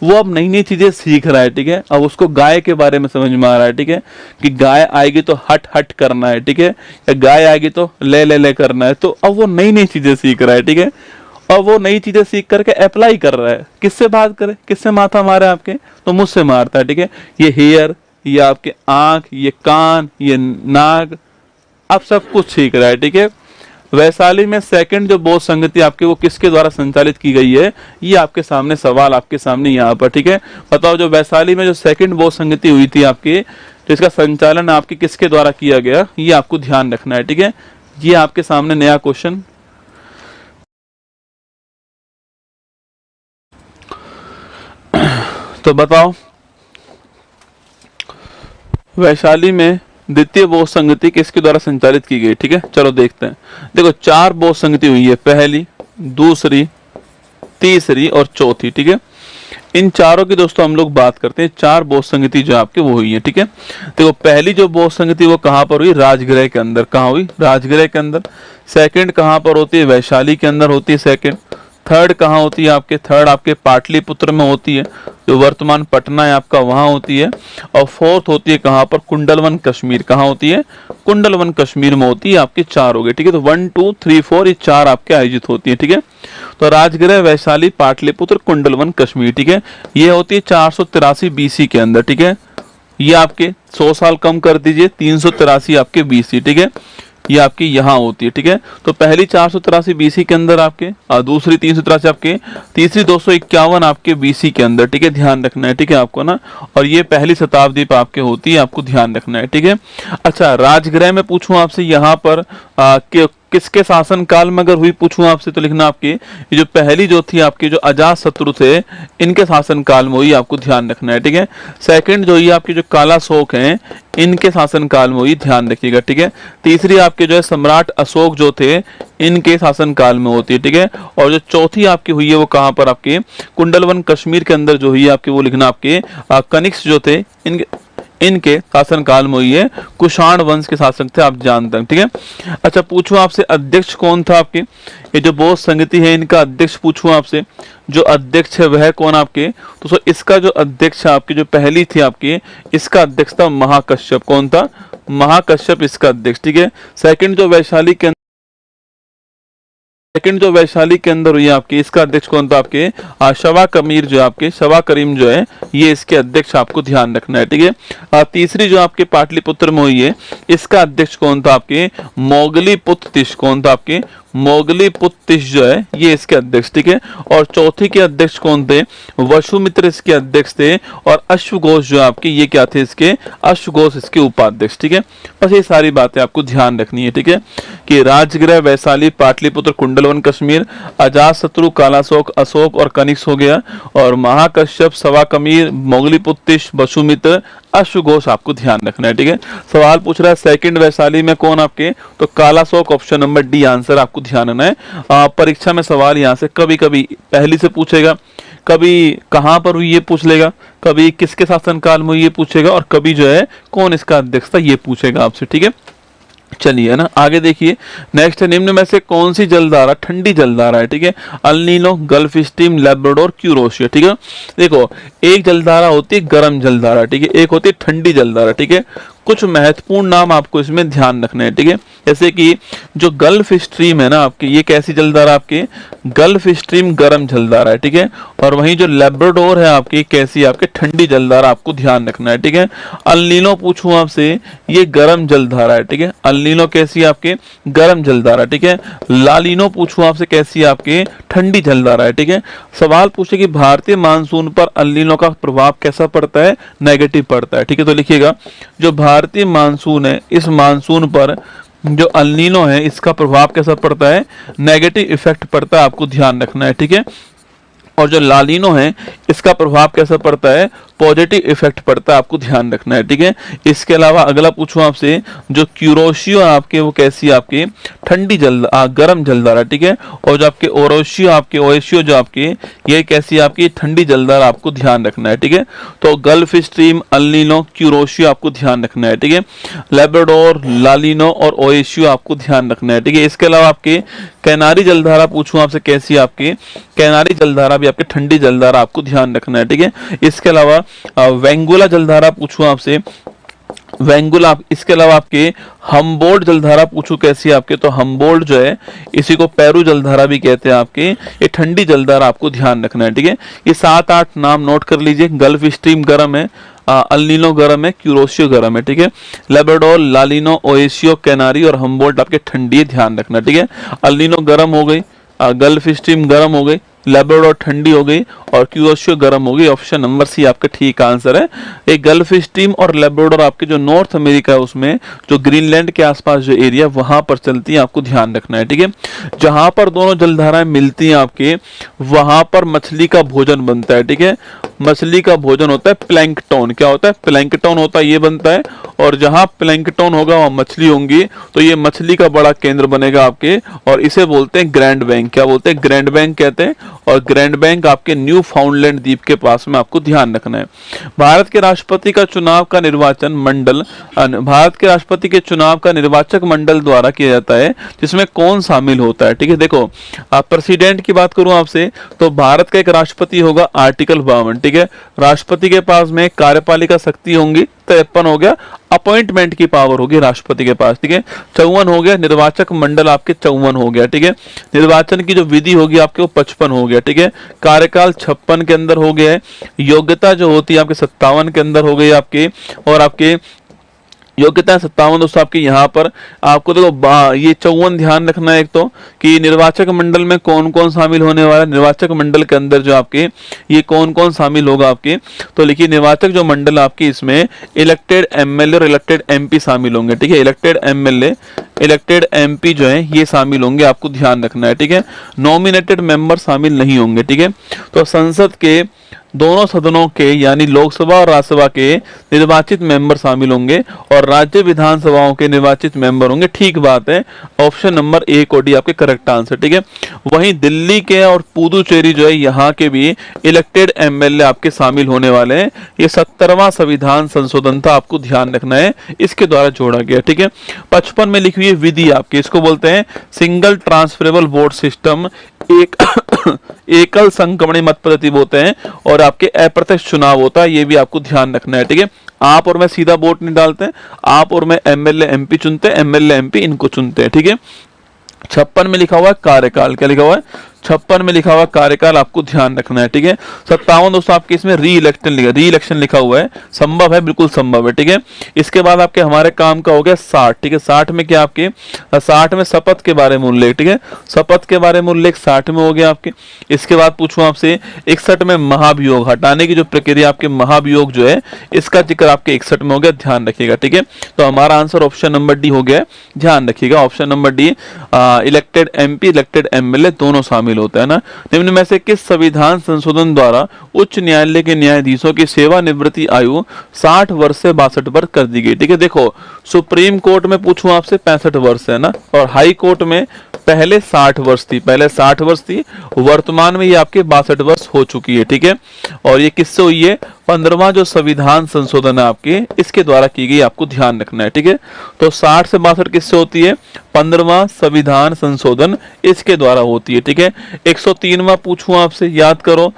S2: वो अब नई नई चीजें सीख रहा है, ठीक है। अब उसको गाय के बारे में समझ में आ रहा है, ठीक है, कि गाय आएगी तो हट हट करना है, ठीक है, या गाय आएगी तो ले ले ले करना है। तो अब वो नई नई चीजें सीख रहा है, ठीक है, और वो नई चीजें सीख करके अप्लाई कर रहा है। किससे बात करे, किससे माथा मारे आपके, तो मुझसे मारता है, ठीक है। ये हेयर, ये आपके आंख, ये कान, ये नाक, अब सब कुछ सीख रहा है, ठीक है। वैशाली में सेकंड जो बोध संगति आपके वो किसके द्वारा संचालित की गई है, ये आपके सामने सवाल आपके सामने यहाँ पर, ठीक है। बताओ जो वैशाली में जो सेकंड बोध संगति हुई थी आपकी, तो इसका संचालन आपके किसके द्वारा किया गया, ये आपको ध्यान रखना है, ठीक है। ये आपके सामने नया क्वेश्चन, तो बताओ वैशाली में द्वितीय बोध संगति किसके द्वारा संचालित की गई, ठीक है। चलो देखते हैं। देखो 4 बोध संगति हुई है, पहली, दूसरी, तीसरी और चौथी, ठीक है। इन चारों की दोस्तों हम लोग बात करते हैं। 4 बोध संगति जो आपके वो हुई है, ठीक है। देखो पहली जो बोध संगति वो कहाँ पर हुई, राजगृह के अंदर, कहाँ हुई, राजगृह के अंदर। सेकंड कहाँ पर होती है, वैशाली के अंदर होती है सेकंड। थर्ड कहाँ होती है आपके, थर्ड आपके पाटलिपुत्र में होती है, जो वर्तमान पटना है आपका, वहां होती है। और फोर्थ होती है कहाँ पर, कुंडलवन कश्मीर, कहाँ होती है, कुंडलवन कश्मीर में होती है। आपके 4 हो गए, ठीक है। तो 1 2 3 4 ये 4 आपके आयोजित होती है, ठीक है। तो राजगृह, वैशाली, पाटलिपुत्र, कुंडलवन कश्मीर, ठीक है, ये होती है 483 BC के अंदर, ठीक है। ये आपके 100 साल कम कर दीजिए, 383 आपके BC, ठीक है, ये आपकी यहाँ होती है, ठीक है। तो पहली 483 BC के अंदर आपके, दूसरी 383 आपके, तीसरी 251 आपके BC के अंदर, ठीक है, ध्यान रखना है, ठीक है आपको ना। और ये पहली शताब्दी पर आपके होती है, आपको ध्यान रखना है, ठीक है। अच्छा राजगृह में पूछूं आपसे, यहाँ पर किसके शासन काल में अगर हुई पूछूं आपसे, तो लिखना आपकी ये जो पहली जो थी आपके जो अजात शत्रु थे, इनके शासन काल में हुई, आपको ध्यान रखना है, ठीक है। सेकंड जो ये आपके जो काला शोक हैं, इनके शासन काल में हुई, ध्यान रखिएगा, ठीक है। तीसरी आपके जो है सम्राट अशोक जो थे, इनके शासन काल में होती है, ठीक है। और जो चौथी आपकी हुई है वो कहाँ पर, आपके कुंडलवन कश्मीर के अंदर जो हुई है आपकी, वो लिखना आपके कनिष्क जो थे, इनके शासन काल में हुई है। कुषाण वंश के शासक थे, आप जानते हैं, ठीक है। अच्छा पूछो आपसे अध्यक्ष कौन था आपके, ये जो बोध संगति है इनका अध्यक्ष पूछूं आपसे, जो अध्यक्ष है वह कौन आपके, तो इसका जो अध्यक्ष है आपकी जो पहली थी आपकी, इसका अध्यक्ष था महाकश्यप, कौन था, महाकश्यप इसका अध्यक्ष, ठीक है। सेकंड जो वैशाली के अंदर हुई आपकी, इसका अध्यक्ष कौन था आपके, शवा कमीर जो आपके, शवा करीम जो है, ये इसके अध्यक्ष आपको ध्यान रखना है, ठीक है। तीसरी जो आपके पाटलिपुत्र में हुई है, इसका अध्यक्ष कौन था आपके, मोगली पुत्तिश, कौन था आपके, मोगली पुत्तिश जो है, ये इसके अध्यक्ष, ठीक है। और चौथी के अध्यक्ष कौन थे, वसुमित्र इसके अध्यक्ष थे। और अश्वघोष जो आपके, ये क्या थे इसके, अश्वघोष इसके उपाध्यक्ष, ठीक है। बस ये सारी बातें आपको ध्यान रखनी है, ठीक है, कि राजगृह, वैशाली, पाटलिपुत्र, कुंडलवन कश्मीर, अजात शत्रु, कालाशोक, अशोक और कनिष्क हो गया, और महाकश्यप, सवा कमीर, मोगली पुत्तिश, वसुमित्र, अश्वघोष आपको ध्यान रखना है, ठीक है। सवाल पूछ रहा है सेकंड वैशाली में कौन आपके, तो Kalashoka, option number D answer आपको ध्यान रखना है। परीक्षा में सवाल यहाँ से कभी कभी पहली से पूछेगा, कभी कहां पर हुई ये पूछ लेगा, कभी किसके शासनकाल में ये पूछेगा, और कभी जो है कौन इसका अध्यक्ष था ये पूछेगा आपसे, ठीक है। चलिए ना आगे देखिए। नेक्स्ट है, निम्न में से कौन सी जलधारा ठंडी जलधारा है, ठीक है। El Nino, Gulf Stream, Labrador, Kuroshio, ठीक है। देखो एक जलधारा होती है गर्म जलधारा, ठीक है, एक होती है ठंडी जलधारा, ठीक है। कुछ महत्वपूर्ण नाम आपको इसमें ध्यान रखने हैं, ठीक है। जैसे कि जो गल्फ स्ट्रीम है ना आपकी, ये कैसी जलधारा आपकी, गल्फ स्ट्रीम गर्म जलधारा है, ठीक है। और वहीं जो लैब्राडोर है आपकी, कैसी आपके, ठंडी जलधारा, आपको ध्यान रखना है, ठीक है। अल नीनो पूछूं आपसे, ये गर्म जलधारा है, ठीक है। अल नीनो कैसी आपके, गर्म जलधारा, ठीक है। लालिनो पूछूं आपसे, कैसी आपके, ठंडी जलधारा है, ठीक है। सवाल पूछे कि भारतीय मानसून पर अल नीनो का प्रभाव कैसा पड़ता है, नेगेटिव पड़ता है, ठीक है। तो लिखिएगा जो भारतीय मानसून है, इस मानसून पर जो अल नीनो है इसका प्रभाव कैसा पड़ता है, नेगेटिव इफेक्ट पड़ता है, आपको ध्यान रखना है, ठीक है। और जो लालिनो है इसका प्रभाव कैसा पड़ता है, पॉजिटिव इफेक्ट पड़ता है, आपको ध्यान रखना है, ठीक है। इसके अलावा अगला पूछूं आपसे, जो क्यूरोशियो आपके वो कैसी आपके ठंडी गर्म जलधारा, ठीक है। और जो आपके ओरेशियो जो आपके ये कैसी आपकी ठंडी जलधारा, आपको ध्यान रखना है, ठीक है। तो gulf stream, El Nino, Kuroshio आपको ध्यान रखना है, ठीक है। लेब्राडोर, लालिनो और ओएशियो आपको ध्यान रखना है, ठीक है। इसके अलावा आपके कैनारी जलधारा पूछूं आपसे कैसी, आपकी कैनारी जलधारा भी आपकी ठंडी जलधारा, आपको ध्यान रखना है, ठीक है। इसके अलावा वेंगुला जलधारा पूछूं आपसे, वेंगुला। इसके अलावा आपके हम्बोल्ट जलधारा पूछूं कैसी आपके, तो हम्बोल्ट जो है इसी को पेरू जलधारा भी कहते हैं आपके, ये ठंडी जलधारा, आपको ध्यान रखना है, ठीक है। ये 7-8 नाम नोट कर लीजिए। गल्फ स्ट्रीम गर्म है, अल नीनो गर्म है, क्यूरोशियो गर्म है, ठीक है। लेब्राडोर, लालिनो, ओएशियो, कैनारी और हम्बोल्ट आपके ठंडी, ध्यान रखना, ठीक है। अल नीनो गर्म हो गई, गल्फ स्ट्रीम गर्म हो गई, लेब्राडोर ठंडी हो गई और क्यूरोशियो गर्म हो गई। ऑप्शन नंबर सी आपका ठीक आंसर है। एक गल्फ स्ट्रीम और लेब्राडोर आपके जो नॉर्थ अमेरिका है उसमें जो ग्रीनलैंड के आसपास जो एरिया वहां पर चलती है, आपको ध्यान रखना है, ठीक है। जहां पर दोनों जलधाराएं मिलती हैं आपके, वहां पर मछली का भोजन बनता है, ठीक है। मछली का भोजन होता है प्लैंकटन। क्या होता है, प्लैंकटन होता है, ये बनता है। और जहां प्लैंकटन होगा वहां मछली होंगी, तो ये मछली का बड़ा केंद्र बनेगा आपके, और इसे बोलते हैं ग्रैंड बैंक। क्या बोलते हैं, ग्रैंड बैंक कहते हैं। और ग्रैंड बैंक आपके न्यू फाउंडलैंड द्वीप के पास में, आपको ध्यान रखना है। भारत के राष्ट्रपति का चुनाव का निर्वाचन मंडल, भारत के राष्ट्रपति के चुनाव का निर्वाचक मंडल द्वारा किया जाता है, जिसमें कौन शामिल होता है, ठीक है। देखो, प्रेसिडेंट की बात करूं आपसे, तो भारत का एक राष्ट्रपति होगा, आर्टिकल 52, ठीक है। राष्ट्रपति के पास में कार्यपालिका शक्ति होंगी 53 हो गया, अपॉइंटमेंट की पावर होगी राष्ट्रपति के पास, ठीक है। 54 हो गया, निर्वाचक मंडल आपके 54 हो गया, ठीक है। निर्वाचन की जो विधि होगी आपके वो 55 हो गया, ठीक है। कार्यकाल 56 के अंदर हो गया है। योग्यता जो होती है आपके 57 के अंदर हो गई आपके, और आपके योग्यता 57 दोस्तों आपके यहाँ पर आपको देखो ये 54 ध्यान रखना है। एक तो कि निर्वाचक मंडल में कौन कौन शामिल होने वाला है, निर्वाचक मंडल के अंदर जो आपके ये कौन कौन शामिल होगा आपके, तो लिखिए निर्वाचक जो मंडल आपकी, इसमें इलेक्टेड एमएलए और इलेक्टेड एमपी शामिल होंगे, ठीक है। इलेक्टेड एमएलए, इलेक्टेड एमपी जो है ये शामिल होंगे, आपको ध्यान रखना है, ठीक है। नॉमिनेटेड मेंबर शामिल नहीं होंगे, ठीक है। तो संसद के दोनों सदनों के यानी लोकसभा और राज्यसभा के निर्वाचित मेंबर शामिल होंगे, और राज्य विधानसभाओं के निर्वाचित मेंबर होंगे, ठीक बात है। ऑप्शन नंबर ए को डी आपके करेक्ट आंसर, ठीक है। वहीं दिल्ली के और पुदुचेरी जो है यहाँ के भी इलेक्टेड एमएलए आपके शामिल होने वाले हैं। ये 70वां संविधान संशोधन था, आपको ध्यान रखना है, इसके द्वारा जोड़ा गया, ठीक है। 55 में लिखी हुई विधि आपकी, इसको बोलते हैं सिंगल ट्रांसफरेबल वोट सिस्टम, एकल संक्रमणी मत पद्धति बोलते हैं, और आपके अप्रत्यक्ष चुनाव होता है, ये भी आपको ध्यान रखना है, ठीक है। आप और मैं सीधा वोट नहीं डालते हैं, आप और मैं एमएलए एमपी चुनते हैं, एमएलए एमपी इनको चुनते हैं, ठीक है। 56 में लिखा हुआ है कार्यकाल, क्या लिखा हुआ है, 56 में लिखा हुआ कार्यकाल, आपको ध्यान रखना है, ठीक है। 57 दोस्तों आपके इसमें री इलेक्शन लिखा हुआ है, संभव है, बिल्कुल संभव है, ठीक है। इसके बाद आपके हमारे काम का हो गया 60, ठीक है। 60 में क्या आपके 60 में शपथ के बारे में उल्लेख, ठीक है। शपथ के बारे में उल्लेख 60 में हो गया आपके। इसके बाद पूछूं आपसे 61 में महाभियोग, हटाने की जो प्रक्रिया आपके महाभियोग जो है इसका जिक्र आपके 61 में हो गया, ध्यान रखिएगा, ठीक है। तो हमारा आंसर ऑप्शन नंबर डी हो गया, ध्यान रखिएगा, option number D. Elected MP elected MLA दोनों शामिल होता है ना। निम्न में से किस संविधान संशोधन द्वारा उच्च न्यायालय के न्यायाधीशों की सेवानिवृत्ति आयु 60 वर्ष से 62 वर्ष कर दी गई, ठीक है। देखो, सुप्रीम कोर्ट में पूछूं आपसे 65 वर्ष है ना, और हाई कोर्ट में पहले 60 वर्ष थी, पहले 60 वर्ष थी, वर्तमान में ये आपके 62 वर्ष हो चुकी है, ठीक है। और ये किससे हुई है, 15वां जो संविधान संशोधन है आपके, इसके द्वारा की गई, आपको ध्यान रखना है, ठीक है। तो 60 से 62 किससे होती है, 15वां संविधान संशोधन इसके द्वारा होती है, ठीक है। 103वां पूछूं आपसे, याद करो,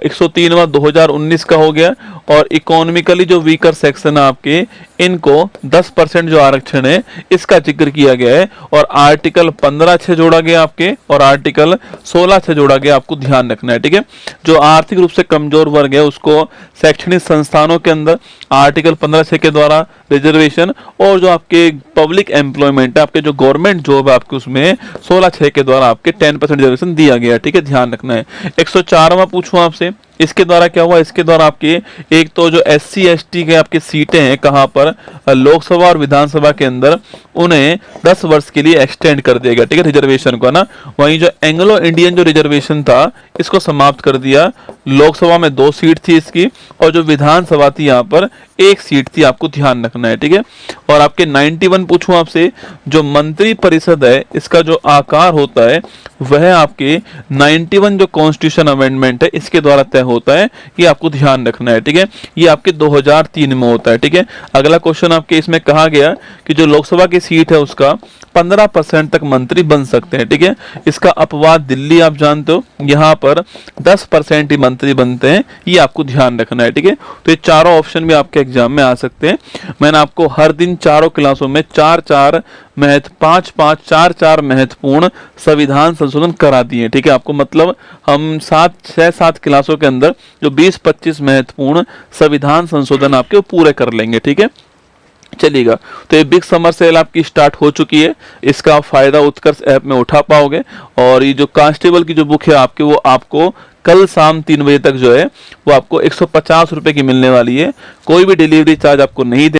S2: 103वां 2019 का हो गया, और इकोनॉमिकली जो वीकर सेक्शन है आपके, इनको 10% जो आरक्षण है इसका जिक्र किया गया है, और आर्टिकल 15 से जोड़ा गया आपके, और आर्टिकल 16 से जोड़ा गया, आपको ध्यान रखना है, ठीक है। जो आर्थिक रूप से कमजोर वर्ग है उसको शैक्षणिक संस्थानों के अंदर आर्टिकल 15 के द्वारा रिजर्वेशन, और जो आपके पब्लिक एम्प्लॉयमेंट है, आपके जो गवर्नमेंट जॉब है आपके, उसमें 16 के द्वारा आपके 10% रिजर्वेशन दिया गया, ठीक है, ध्यान रखना है। 104वां पूछूं आपसे, इसके द्वारा क्या हुआ, इसके द्वारा आपके एक तो जो SC ST के आपके सीटें हैं कहां पर, लोकसभा और विधानसभा के अंदर, उन्हें 10 वर्ष के लिए एक्सटेंड कर दिया गया, ठीक है, रिजर्वेशन को ना। वहीं जो एंग्लो इंडियन जो रिजर्वेशन था इसको समाप्त कर दिया। लोकसभा में 2 सीट थी इसकी, और जो विधानसभा थी यहाँ पर 1 सीट थी, आपको ध्यान रखना है, ठीक है। और आपके 91 पूछूं आपसे, जो मंत्री परिषद है इसका जो आकार होता है वह आपके 91 जो कॉन्स्टिट्यूशन अमेंडमेंट है इसके द्वारा तय होता है, ये आपको ध्यान रखना है, ठीक है। ये आपके 2003 में होता है, ठीक है। अगला क्वेश्चन आपके इसमें कहा गया कि जो लोकसभा की सीट है उसका 15% तक मंत्री बन सकते हैं, ठीक है। इसका अपवाद दिल्ली आप जानते हो, यहाँ पर 10% ही मंत्री बनते हैं, ये आपको ध्यान रखना है, ठीक है। तो ये चारों ऑप्शन भी आपके एग्जाम में आ सकते हैं। मैंने आपको हर दिन चारों क्लासों में 4-4 महत्वपूर्ण संविधान संशोधन करा दिए, ठीक है। आपको मतलब हम 6-7 क्लासों के अंदर जो 20-25 महत्वपूर्ण संविधान संशोधन आपके वो पूरे कर लेंगे, ठीक है। चलिएगा, तो ये बिग समर सेल आपकी स्टार्ट हो चुकी है, इसका आप फायदा उत्कर्ष ऐप में उठा पाओगे। और ये जो कांस्टेबल की जो बुक है आपकी, वो आपको कल शाम 3 बजे तक जो है वो आपको 150 रुपए की मिलने वाली है। कोई भी डिलीवरी चार्ज आपको नहीं दे